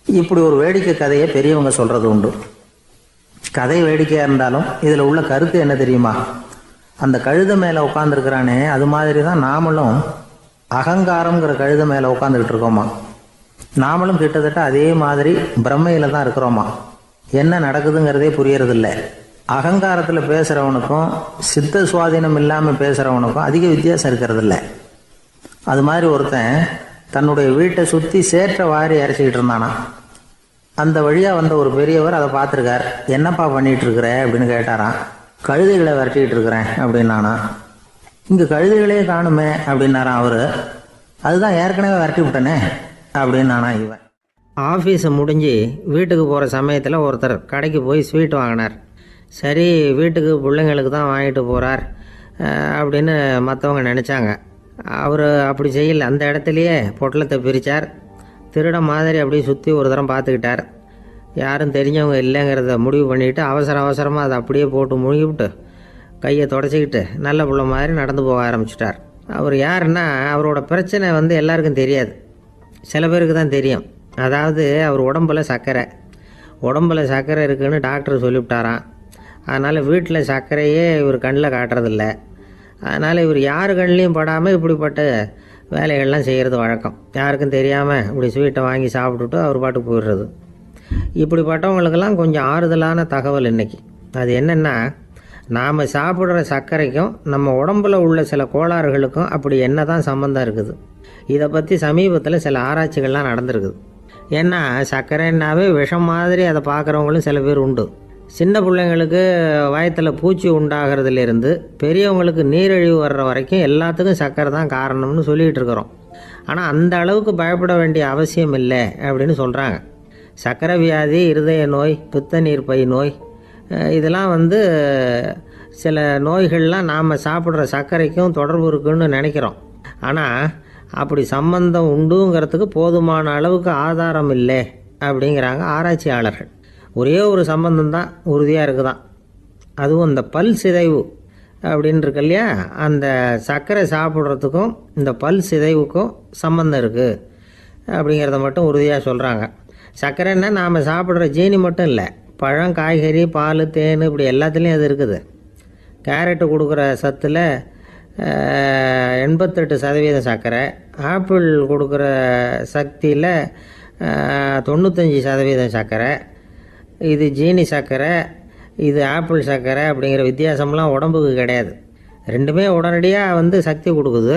இப்படி ஒரு வேடிக்கை கதையை பெரியவங்க சொல்கிறது உண்டு. கதை வேடிக்கையாக இருந்தாலும் இதில் உள்ள கருத்து என்ன தெரியுமா? அந்த கழுதை மேலே உட்காந்துருக்கிறானே, அது மாதிரி தான் நாமளும் அகங்காரங்கிற கழுதை மேலே உட்காந்துக்கிட்டு இருக்கோமா. நாமளும் கிட்டத்தட்ட அதே மாதிரி பிரம்மையில் தான் இருக்கிறோமா. என்ன நடக்குதுங்கிறதே புரியறதில்ல. அகங்காரத்தில் பேசுகிறவனுக்கும் சித்த சுவாதீனம் இல்லாமல் பேசுகிறவனுக்கும் அதிக வித்தியாசம் இருக்கிறதில்ல. அது மாதிரி ஒருத்தன் தன்னுடைய வீட்டை சுற்றி சேற்றை வாரி இறைச்சிக்கிட்டு இருந்தானா. அந்த வழியாக வந்த ஒரு பெரியவர் அதை பார்த்துருக்கார். என்னப்பா பண்ணிகிட்டு இருக்கிற அப்படின்னு கேட்டாராம். கழுதைகளை விரட்டிக்கிட்டு இருக்கிறேன் அப்படின்னானா. இங்கே கழுதைகளே காணுமே அப்படின்னாரான் அவர். அதுதான் ஏற்கனவே விரட்டி விட்டனே அப்படின்னானா இவன். ஆஃபீஸை முடிஞ்சு வீட்டுக்கு போகிற சமயத்தில் ஒருத்தர் கடைக்கு போய் ஸ்வீட் வாங்கினார். சரி, வீட்டுக்கு பிள்ளைங்களுக்கு தான் வாங்கிட்டு போகிறார் அப்படின்னு மற்றவங்க நினச்சாங்க. அவர் அப்படி செய்யல. அந்த இடத்துலையே பொட்டலத்தை பிரித்தார். திருட மாதிரி அப்படியே சுற்றி ஒரு தரம் பார்த்துக்கிட்டார். யாரும் தெரிஞ்சவங்க இல்லைங்கிறத முடிவு பண்ணிவிட்டு அவசரமாக அதை அப்படியே போட்டு முழுகிவிட்டு கையை தொடச்சிக்கிட்டு நல்ல பிள்ளை மாதிரி நடந்து போக ஆரம்பிச்சிட்டார். அவர் யாருன்னா, அவரோட பிரச்சனை எல்லாருக்கும் தெரியாது, சில பேருக்கு தான் தெரியும். அதாவது அவர் உடம்பில் சர்க்கரை இருக்குதுன்னு டாக்டர் சொல்லிவிட்டாராம். அதனால் வீட்டில் சர்க்கரையே இவர் கண்ணில் காட்டுறதில்ல. அதனால் இவர் யார் கண்ணிலையும் படாமல் இப்படிப்பட்ட வேலைகள்லாம் செய்கிறது வழக்கம். யாருக்கும் தெரியாமல் இப்படி ஸ்வீட்டை வாங்கி சாப்பிட்டுட்டு அவர் பாட்டுக்கு போயிடுறது. இப்படிப்பட்டவங்களுக்கெல்லாம் கொஞ்சம் ஆறுதலான தகவல் இன்றைக்கி. அது என்னென்னா, நாம் சாப்பிட்ற சர்க்கரைக்கும் நம்ம உடம்பில் உள்ள சில கோளாறுகளுக்கும் அப்படி என்ன தான் சம்மந்தம் இருக்குது. இதை பற்றி சமீபத்தில் சில ஆராய்ச்சிகள்லாம் நடந்திருக்குது. ஏன்னா சர்க்கரைன்னாவே விஷம் மாதிரி அதை பார்க்குறவங்களும் சில பேர் உண்டு. சின்ன பிள்ளைங்களுக்கு வயத்தில் பூச்சி உண்டாகிறதுலேருந்து பெரியவங்களுக்கு நீரிழிவு வர்ற வரைக்கும் எல்லாத்துக்கும் சர்க்கரை தான் காரணம்னு சொல்லிகிட்டு இருக்கிறோம். ஆனால் அந்த அளவுக்கு பயப்பட வேண்டிய அவசியம் இல்லை அப்படின்னு சொல்கிறாங்க. சர்க்கரை வியாதி, இருதய நோய், பித்த நீர்ப்பை நோய், இதெல்லாம் சில நோய்கள்லாம் நாம் சாப்பிட்ற சர்க்கரைக்கும் தொடர்பு இருக்குன்னு நினைக்கிறோம். ஆனால் அப்படி சம்பந்தம் உண்டுங்கிறதுக்கு போதுமான அளவுக்கு ஆதாரம் இல்லை அப்படிங்கிறாங்க ஆராய்ச்சியாளர்கள். ஒரே ஒரு சம்பந்தம் தான் உறுதியாக இருக்குதான். அதுவும் இந்த பல் சிதைவு அப்படின்னு இருக்கு இல்லையா, அந்த சர்க்கரை சாப்பிட்றதுக்கும் இந்த பல் சிதைவுக்கும் சம்பந்தம் இருக்குது அப்படிங்கிறத மட்டும் உறுதியாக சொல்கிறாங்க. சர்க்கரைன்னா நாம் சாப்பிட்ற ஜீனி மட்டும் இல்லை, பழம், காய்கறி, பால், தேன், இப்படி எல்லாத்துலேயும் அது இருக்குது. கேரட்டு கொடுக்குற சத்தில் 88% சர்க்கரை, ஆப்பிள் கொடுக்குற சக்தியில் 95% சர்க்கரை. இது ஜீனி சர்க்கரை, இது ஆப்பிள் சர்க்கரை அப்படிங்கிற வித்தியாசம்லாம் உடம்புக்கு கிடையாது. ரெண்டுமே உடனடியாக சக்தி கொடுக்குது.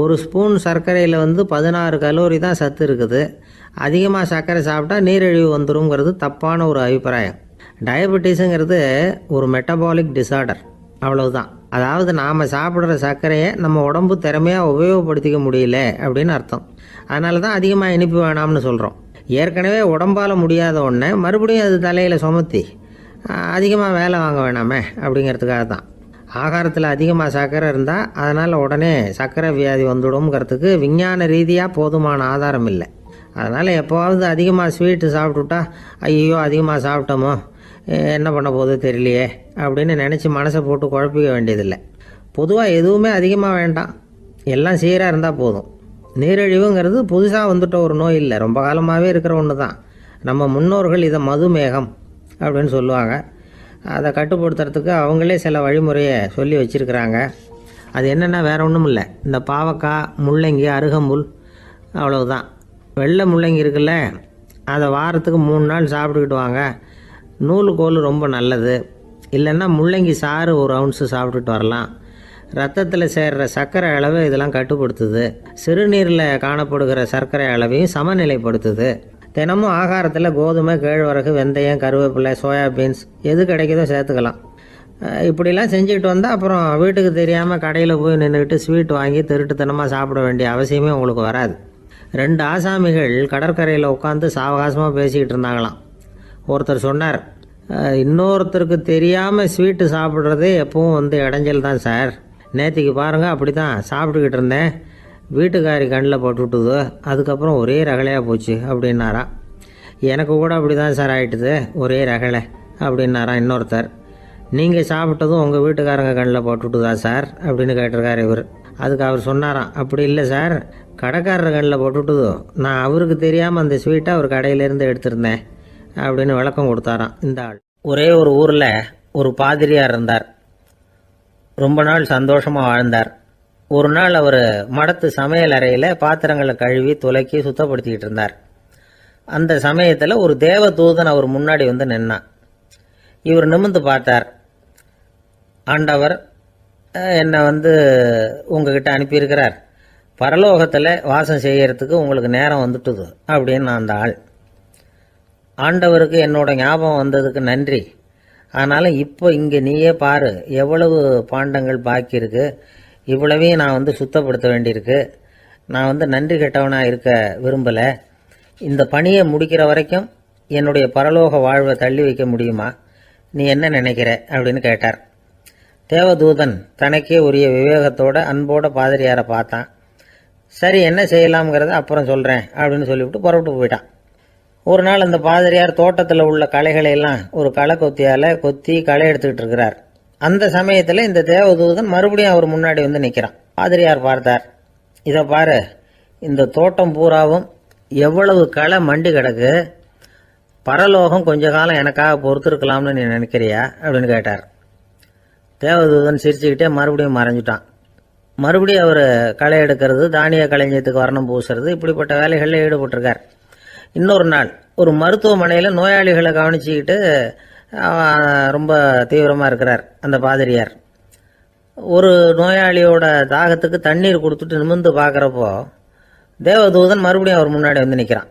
ஒரு ஸ்பூன் சர்க்கரையில் 16 கலோரி தான் சத்து இருக்குது. அதிகமாக சர்க்கரை சாப்பிட்டா நீரிழிவு வந்துருங்கிறது தப்பான ஒரு அபிப்பிராயம். டயபெட்டிஸுங்கிறது ஒரு மெட்டபாலிக் டிசார்டர், அவ்வளவுதான். அதாவது நாம் சாப்பிட்ற சர்க்கரையை நம்ம உடம்பு திறமையாக உபயோகப்படுத்திக்க முடியல அப்படின்னு அர்த்தம். அதனால தான் அதிகமாக இனிப்பு வேணாம்னு சொல்கிறோம். ஏற்கனவே உடம்பால் முடியாத ஒன்றை மறுபடியும் அது தலையில் சுமத்தி அதிகமாக வேலை வாங்க வேணாமே அப்படிங்கிறதுக்காக தான். ஆகாரத்தில் அதிகமாக சர்க்கரை இருந்தால் அதனால் உடனே சர்க்கரை வியாதி வந்துடும்ங்கிறதுக்கு விஞ்ஞான ரீதியாக போதுமான ஆதாரம் இல்லை. அதனால் எப்போவாவது அதிகமாக ஸ்வீட்டு சாப்பிட்டுட்டா ஐயோ அதிகமாக சாப்பிட்டோமோ, என்ன பண்ண போகுது தெரியலையே அப்படின்னு நினச்சி மனசை போட்டு குழப்பிக்க வேண்டியதில்லை. பொதுவாக எதுவுமே அதிகமாக வேண்டாம், எல்லாம் சீராக இருந்தால் போதும். நீரிழிவுங்கிறது புதுசாக வந்துட்ட ஒரு நோய் இல்லை, ரொம்ப காலமாகவே இருக்கிற ஒன்று தான். நம்ம முன்னோர்கள் இதை மதுமேகம் அப்படின்னு சொல்லுவாங்க. அதை கட்டுப்படுத்துறதுக்கு அவங்களே சில வழிமுறையை சொல்லி வச்சுருக்கிறாங்க. அது என்னென்னா வேறு ஒன்றும் இல்லை, இந்த பாவக்காய், முள்ளங்கி, அருகம்புல், அவ்வளவுதான். வெள்ளை முள்ளங்கி இருக்குல்ல, அதை வாரத்துக்கு 3 நாள் சாப்பிட்டுக்கிட்டு வாங்க. நூலுக்கோல் ரொம்ப நல்லது. இல்லைன்னா முள்ளங்கி சாறு 1 ounce சாப்பிட்டுட்டு வரலாம். ரத்தத்தில் சேர்கிற சர்க்கரை அளவு இதெல்லாம் கட்டுப்படுத்துது. சிறுநீரில் காணப்படுகிற சர்க்கரை அளவையும் சமநிலைப்படுத்துது. தினமும் ஆகாரத்தில் கோதுமை, கேழ்வரகு, வெந்தயம், கருவேப்பிலை, சோயாபீன்ஸ் எது கிடைக்குதோ சேர்த்துக்கலாம். இப்படிலாம் செஞ்சுக்கிட்டு வந்தால் அப்புறம் வீட்டுக்கு தெரியாமல் கடையில் போய் நின்றுக்கிட்டு ஸ்வீட் வாங்கி திருட்டுத்தனமாக சாப்பிட வேண்டிய அவசியமே உங்களுக்கு வராது. 2 ஆசாமிகள் கடற்கரையில் உட்காந்து சாவகாசமாக பேசிக்கிட்டு இருந்தாங்களாம். ஒருத்தர் சொன்னார், இன்னொருத்தருக்கு தெரியாமல் ஸ்வீட்டு சாப்பிட்றதே எப்பவும் இடைஞ்சல் தான் சார். நேற்றுக்கு பாருங்கள், அப்படி தான் சாப்பிட்டுக்கிட்டு இருந்தேன், வீட்டுக்காரி கண்ணில் போட்டுவிட்டுது, அதுக்கப்புறம் ஒரே ரகலையாக போச்சு அப்படின்னாரா. எனக்கு கூட அப்படி தான் சார் ஆகிட்டுது, ஒரே ரகலை அப்படின்னாரா இன்னொருத்தர். நீங்கள் சாப்பிட்டதும் உங்கள் வீட்டுக்காரங்க கண்ணில் போட்டுவிட்டுதா சார் அப்படின்னு கேட்டிருக்காரு இவர். அதுக்கு அவர் சொன்னாராம், அப்படி இல்லை சார், கடைக்காரர் கண்ணில் போட்டுவிட்டுதோ, நான் அவருக்கு தெரியாமல் அந்த ஸ்வீட்டை அவர் கடையிலேருந்து எடுத்திருந்தேன் அப்படின்னு விளக்கம் கொடுத்தாராம் இந்த ஆள். ஒரே ஒரு ஊரில் ஒரு பாதிரியார் இருந்தார். ரொம்ப நாள் சந்தோஷமாக வாழ்ந்தார். ஒரு நாள் அவர் மடத்து சமையல் அறையில் பாத்திரங்களை கழுவி துலக்கி சுத்தப்படுத்திக்கிட்டு இருந்தார். அந்த சமயத்தில் ஒரு தேவதூதன் அவர் முன்னாடி நின்னான். இவர் நிமிர்ந்து பார்த்தார். ஆண்டவர் என்னை உங்ககிட்ட அனுப்பியிருக்கிறார், பரலோகத்தில் வாசம் செய்யறதுக்கு உங்களுக்கு நேரம் வந்துட்டுது அப்படின்னு அந்த ஆள். ஆண்டவருக்கு என்னோட ஞாபகம் வந்ததுக்கு நன்றி. ஆனாலும் இப்போ இங்கே நீயே பாரு, எவ்வளவு பாண்டங்கள் பாக்கி இருக்கு, இவ்வளவையும் நான் சுத்தப்படுத்த வேண்டியிருக்கு. நான் நன்றி கெட்டவனாக இருக்க விரும்பலை. இந்த பணியை முடிக்கிற வரைக்கும் என்னுடைய பரலோக வாழ்வை தள்ளி வைக்க முடியுமா, நீ என்ன நினைக்கிற அப்படின்னு கேட்டார். தேவதூதன் தனக்கே உரிய விவேகத்தோட அன்போட பாதிரியாரை பார்த்தான். சரி, என்ன செய்யலாம்ங்கிறத அப்புறம் சொல்கிறேன் அப்படின்னு சொல்லிவிட்டு புறப்பட்டு போயிட்டான். ஒரு நாள் அந்த பாதிரியார் தோட்டத்தில் உள்ள களைகளை எல்லாம் ஒரு களை கொத்தியால் கொத்தி களை எடுத்துக்கிட்டு இருக்கிறார். அந்த சமயத்தில் இந்த தேவதூதன் மறுபடியும் அவர் முன்னாடி நிற்கிறான். பாதிரியார் பார்த்தார். இதை பாரு, இந்த தோட்டம் பூராவும் எவ்வளவு களை மண்டி கிடக்கு, பரலோகம் கொஞ்ச காலம் எனக்காக பொறுத்திருக்கலாம்னு நீ நினைக்கிறியா அப்படின்னு கேட்டார். தேவதூதன் சிரிச்சுக்கிட்டே மறுபடியும் மறைஞ்சிட்டான். மறுபடியும் அவர் களை எடுக்கிறது, தானிய களஞ்சியத்துக்கு வர்ணம் பூசுறது, இப்படிப்பட்ட வேலைகளில் ஈடுபட்டிருக்கார். இன்னொரு நாள் ஒரு மருத்துவமனையில் நோயாளிகளை கவனிச்சுக்கிட்டு ரொம்ப தீவிரமாக இருக்கிறார் அந்த பாதிரியார். ஒரு நோயாளியோட தாகத்துக்கு தண்ணீர் கொடுத்துட்டு நிமிர்ந்து பார்க்குறப்போ தேவதூதன் மறுபடியும் அவர் முன்னாடி வந்து நிற்கிறான்.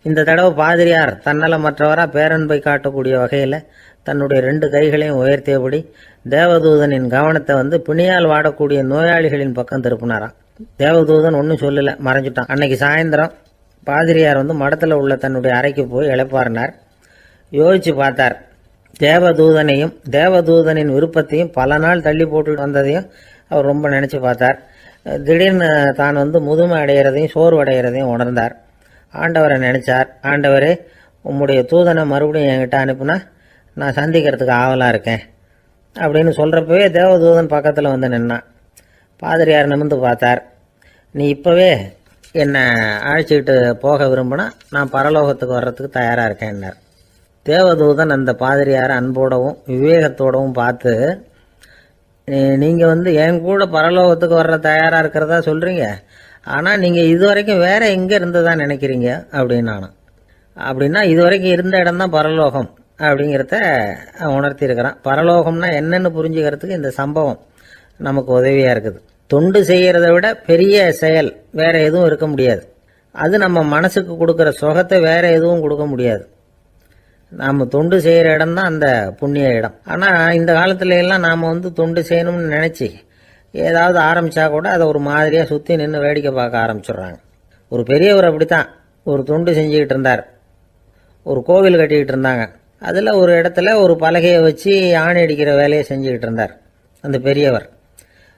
இந்த தடவை பாதிரியார் தன்னலமற்றவராக பேரன்பை காட்டக்கூடிய வகையில் தன்னுடைய 2 கைகளையும் உயர்த்தியபடி தேவதூதனின் கவனத்தை வந்து பிணியால் வாடக்கூடிய நோயாளிகளின் பக்கம் திருப்பினாராம். தேவதூதன் ஒன்றும் சொல்லலை, மறைஞ்சிட்டான். அன்னைக்கு சாயந்தரம் பாதிரியார் வந்து மடத்தில் உள்ள தன்னுடைய அறைக்கு போய் இளைப்பாறினார். யோசிச்சு பார்த்தார். தேவதூதனையும் தேவதூதனின் விருப்பத்தையும் பல நாள் தள்ளி போட்டு வந்ததையும் அவர் ரொம்ப நினச்சி பார்த்தார். திடீர்னு தான் வந்து முதுமை அடைகிறதையும் சோர்வு அடைகிறதையும் உணர்ந்தார். ஆண்டவரை நினைச்சார். ஆண்டவரே, உம்முடைய தூதனை மறுபடியும் என்கிட்ட அனுப்புனா நான் சந்திக்கிறதுக்கு ஆவலாக இருக்கேன் அப்படின்னு சொல்கிறப்பவே தேவதூதன் பக்கத்தில் வந்து நின்னான். பாதிரியார் நிமிர்ந்து பார்த்தார். நீ இப்போவே என்னை அழைச்சிக்கிட்டு போக விரும்பினா நான் பரலோகத்துக்கு வர்றதுக்கு தயாராக இருக்கேன்னார். தேவதூதன் அந்த பாதிரியாரை அன்போடவும் விவேகத்தோடவும் பார்த்து, நீங்கள் வந்து என் கூட பரலோகத்துக்கு வர்ற தயாராக இருக்கிறதா சொல்கிறீங்க, ஆனால் நீங்கள் இதுவரைக்கும் வேற எங்கே இருந்ததா நினைக்கிறீங்க அப்படின்னானா. அப்படின்னா இதுவரைக்கும் இருந்த இடம் தான் பரலோகம் அப்படிங்கிறத உணர்த்தியிருக்கிறான். பரலோகம்னா என்னென்னு புரிஞ்சுக்கிறதுக்கு இந்த சம்பவம் நமக்கு உதவியாக இருக்குது. தொண்டு செய்கிறத விட பெரிய செயல் வேற எதுவும் இருக்க முடியாது. அது நம்ம மனசுக்கு கொடுக்குற சுகத்தை வேற எதுவும் கொடுக்க முடியாது. நாம் தொண்டு செய்கிற இடம் தான் அந்த புண்ணிய இடம். ஆனால் இந்த காலத்துல எல்லாம் நாம் வந்து தொண்டு செய்யணும்னு நினச்சி ஏதாவது ஆரம்பித்தா கூட அதை ஒரு மாதிரியாக சுற்றி நின்று வேடிக்கை பார்க்க ஆரம்பிச்சிடுறாங்க. ஒரு பெரியவர் அப்படித்தான் ஒரு தொண்டு செஞ்சுக்கிட்டு இருந்தார். ஒரு கோவில் கட்டிக்கிட்டு இருந்தாங்க. அதில் ஒரு இடத்துல ஒரு பலகையை வச்சு ஆணி அடிக்கிற வேலையை செஞ்சுக்கிட்டு இருந்தார் அந்த பெரியவர்.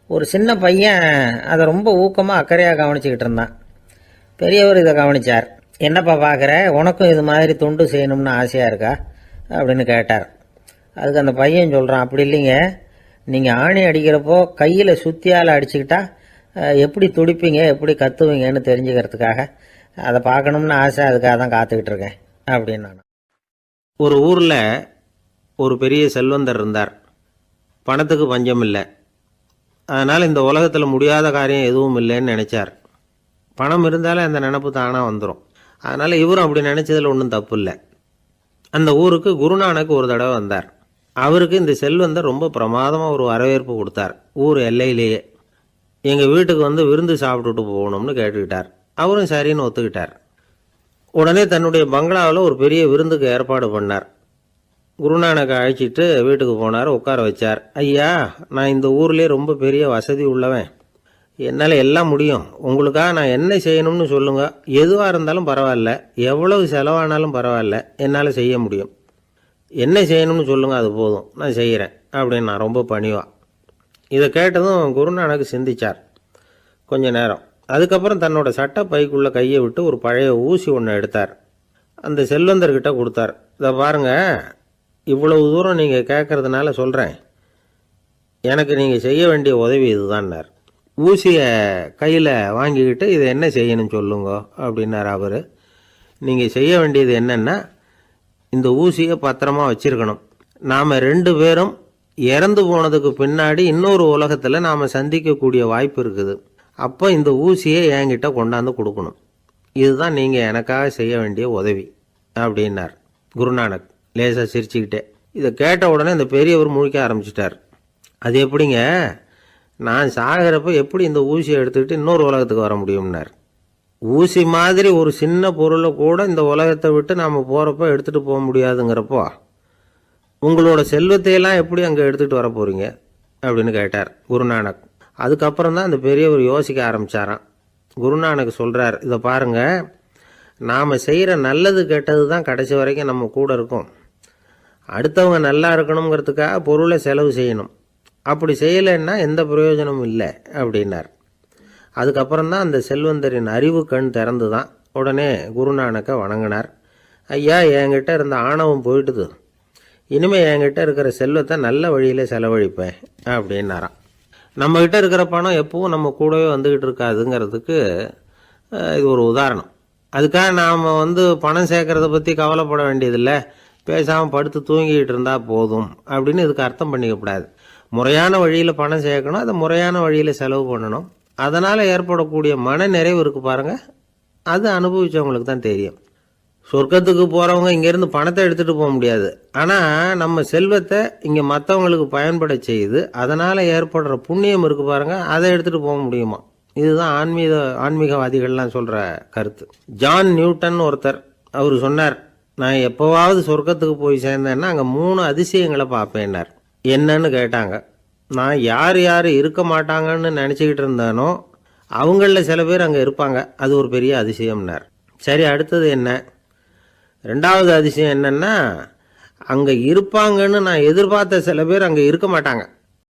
ஒரு சின்ன பையன் அதை ரொம்ப ஊக்கமாக அக்கறையாக கவனிச்சுக்கிட்டு இருந்தான். பெரியவர் இதை கவனித்தார். என்னப்பா பார்க்குற, உனக்கும் இது மாதிரி தொண்டு செய்யணும்னு ஆசையாக இருக்கா அப்படின்னு கேட்டார். அதுக்கு அந்த பையன் சொல்கிறான், அப்படி இல்லைங்க, நீங்கள் ஆணி அடிக்கிறப்போ கையில் சுத்தியால் அடிச்சுக்கிட்டா எப்படி துடிப்பீங்க எப்படி கத்துவீங்கன்னு தெரிஞ்சுக்கிறதுக்காக அதை பார்க்கணும்னு ஆசை, அதுக்காக தான் காத்துக்கிட்டு இருக்கேன் அப்படின்னு நான். ஒரு ஊரில் ஒரு பெரிய செல்வந்தர் இருந்தார். பணத்துக்கு பஞ்சம் இல்லை. அதனால் இந்த உலகத்தில் முடியாத காரியம் எதுவும் இல்லைன்னு நினச்சார். பணம் இருந்தாலே அந்த நினப்பு தானாக வந்துடும். அதனால் இவரும் அப்படி நினச்சதில் ஒன்றும் தப்பு இல்லை. அந்த ஊருக்கு குருநானக் ஒரு தடவை வந்தார். அவருக்கு இந்த செல்வந்தர் ரொம்ப பிரமாதமாக ஒரு வரவேற்பு கொடுத்தார். ஊர் எல்லையிலேயே எங்கள் வீட்டுக்கு வந்து விருந்து சாப்பிட்டுட்டு போகணும்னு கேட்டுக்கிட்டார். அவரும் சரின்னு ஒத்துக்கிட்டார். உடனே தன்னுடைய பங்களாவில் ஒரு பெரிய விருந்துக்கு ஏற்பாடு பண்ணார். குருநானக்கை அழைச்சிட்டு வீட்டுக்கு போனார். உட்கார வச்சார். ஐயா, நான் இந்த ஊர்லேயே ரொம்ப பெரிய வசதி உள்ளவன். என்னால் எல்லாம் முடியும். உங்களுக்காக நான் என்ன செய்யணும்னு சொல்லுங்கள். எதுவாக இருந்தாலும் பரவாயில்ல, எவ்வளவு செலவானாலும் பரவாயில்ல, என்னால் செய்ய முடியும். என்ன செய்யணும்னு சொல்லுங்கள், அது போதும், நான் செய்கிறேன் அப்படின்னு நான் ரொம்ப பணிவா. இதை கேட்டதும் குருநானக் சிந்திச்சார் கொஞ்ச நேரம். அதுக்கப்புறம் தன்னோட சட்டை பைக்குள்ளே கையை விட்டு ஒரு பழைய ஊசி ஒன்று எடுத்தார். அந்த செல்வந்தர்கிட்ட கொடுத்தார். இதை பாருங்க, இவ்வளவு தூரம் நீங்கள் கேட்கறதுனால சொல்கிறேன். எனக்கு நீங்கள் செய்ய வேண்டிய உதவி இதுதான்னார். ஊசியை கையில் வாங்கிக்கிட்டு இதை என்ன செய்யணும்னு சொல்லுங்க அப்படின்னார் அவர். நீங்கள் செய்ய வேண்டியது என்னென்னா, இந்த ஊசியை பத்திரமா வச்சிருக்கணும். நாம் 2 பேரும் இறந்து போனதுக்கு பின்னாடி இன்னொரு உலகத்தில் நாம் சந்திக்கக்கூடிய வாய்ப்பு இருக்குது. அப்போ இந்த ஊசியை என்கிட்ட கொண்டாந்து கொடுக்கணும். இதுதான் நீங்கள் எனக்காக செய்ய வேண்டிய உதவி அப்படின்னார் குருநானக் லேசாக சிரிச்சுக்கிட்டே. இதை கேட்ட உடனே இந்த பெரியவர் முழிக்க ஆரம்பிச்சிட்டார். அது எப்படிங்க, நான் சாகிறப்ப எப்படி இந்த ஊசியை எடுத்துக்கிட்டு இன்னொரு உலகத்துக்கு வர முடியும்னார். ஊசி மாதிரி ஒரு சின்ன பொருளை கூட இந்த உலகத்தை விட்டு நாம் போகிறப்ப எடுத்துகிட்டு போக முடியாதுங்கிறப்போ உங்களோட செல்வத்தையெல்லாம் எப்படி அங்கே எடுத்துகிட்டு வர போகிறீங்க அப்படின்னு கேட்டார் குருநானக். அதுக்கப்புறம் தான் அந்த பெரியவர் யோசிக்க ஆரம்பித்தாராம். குருநானக் சொல்கிறார், இதை பாருங்கள், நாம் செய்கிற நல்லது கெட்டது தான் கடைசி வரைக்கும் நம்ம கூட இருக்கும். அடுத்தவங்க நல்லா இருக்கணுங்கிறதுக்காக பொருளை செலவு செய்யணும். அப்படி செய்யலைன்னா எந்த பிரயோஜனமும் இல்லை அப்படின்னார். அதுக்கப்புறம் தான் அந்த செல்வந்தரின் அறிவு கண் திறந்து தான். உடனே குருநானக்கை வணங்கினார். ஐயா, என்கிட்ட இருந்த ஆணவம் போயிட்டுது. இனிமேல் என்கிட்ட இருக்கிற செல்வத்தை நல்ல வழியில் செலவழிப்பேன் அப்படின்னாராம். நம்மக்கிட்ட இருக்கிற பணம் எப்பவும் நம்ம கூடவே வந்துக்கிட்டு இருக்காதுங்கிறதுக்கு இது ஒரு உதாரணம். அதுக்காக நாம் பணம் சேர்க்கறத பற்றி கவலைப்பட வேண்டியதில்லை, பேசாமல் படுத்து தூங்கிக்கிட்டு இருந்தால் போதும் அப்படின்னு இதுக்கு அர்த்தம் பண்ணிக்கப்படாது. முறையான வழியில் பணம் சேர்க்கணும், அதை முறையான வழியில் செலவு பண்ணணும். அதனால் ஏற்படக்கூடிய மன நிறைவு இருக்கு பாருங்கள், அது அனுபவித்தவங்களுக்கு தான் தெரியும். சொர்க்கத்துக்கு போகிறவங்க இங்கேருந்து பணத்தை எடுத்துகிட்டு போக முடியாது. ஆனால் நம்ம செல்வத்தை இங்கே மற்றவங்களுக்கு பயன்பட செய்து அதனால் ஏற்படுற புண்ணியம் இருக்குது பாருங்கள், அதை எடுத்துகிட்டு போக முடியுமா. இதுதான் ஆன்மீகவாதிகள்லாம் சொல்கிற கருத்து. ஜான் நியூட்டன் ஒருத்தர், அவர் சொன்னார், நான் எப்போவாவது சொர்க்கத்துக்கு போய் சேர்ந்தேன்னா அங்கே 3 அதிசயங்களை பார்ப்பேன்னார். என்னன்னு கேட்டாங்க. நான் யார் யார் இருக்க மாட்டாங்கன்னு நினச்சிக்கிட்டு இருந்தானோ அவங்களில் சில பேர் அங்கே இருப்பாங்க, அது ஒரு பெரிய அதிசயம்னார். சரி, அடுத்தது என்ன? 2வது அதிசயம் என்னன்னா, அங்கே இருப்பாங்கன்னு நான் எதிர்பார்த்த சில பேர் அங்கே இருக்க மாட்டாங்க,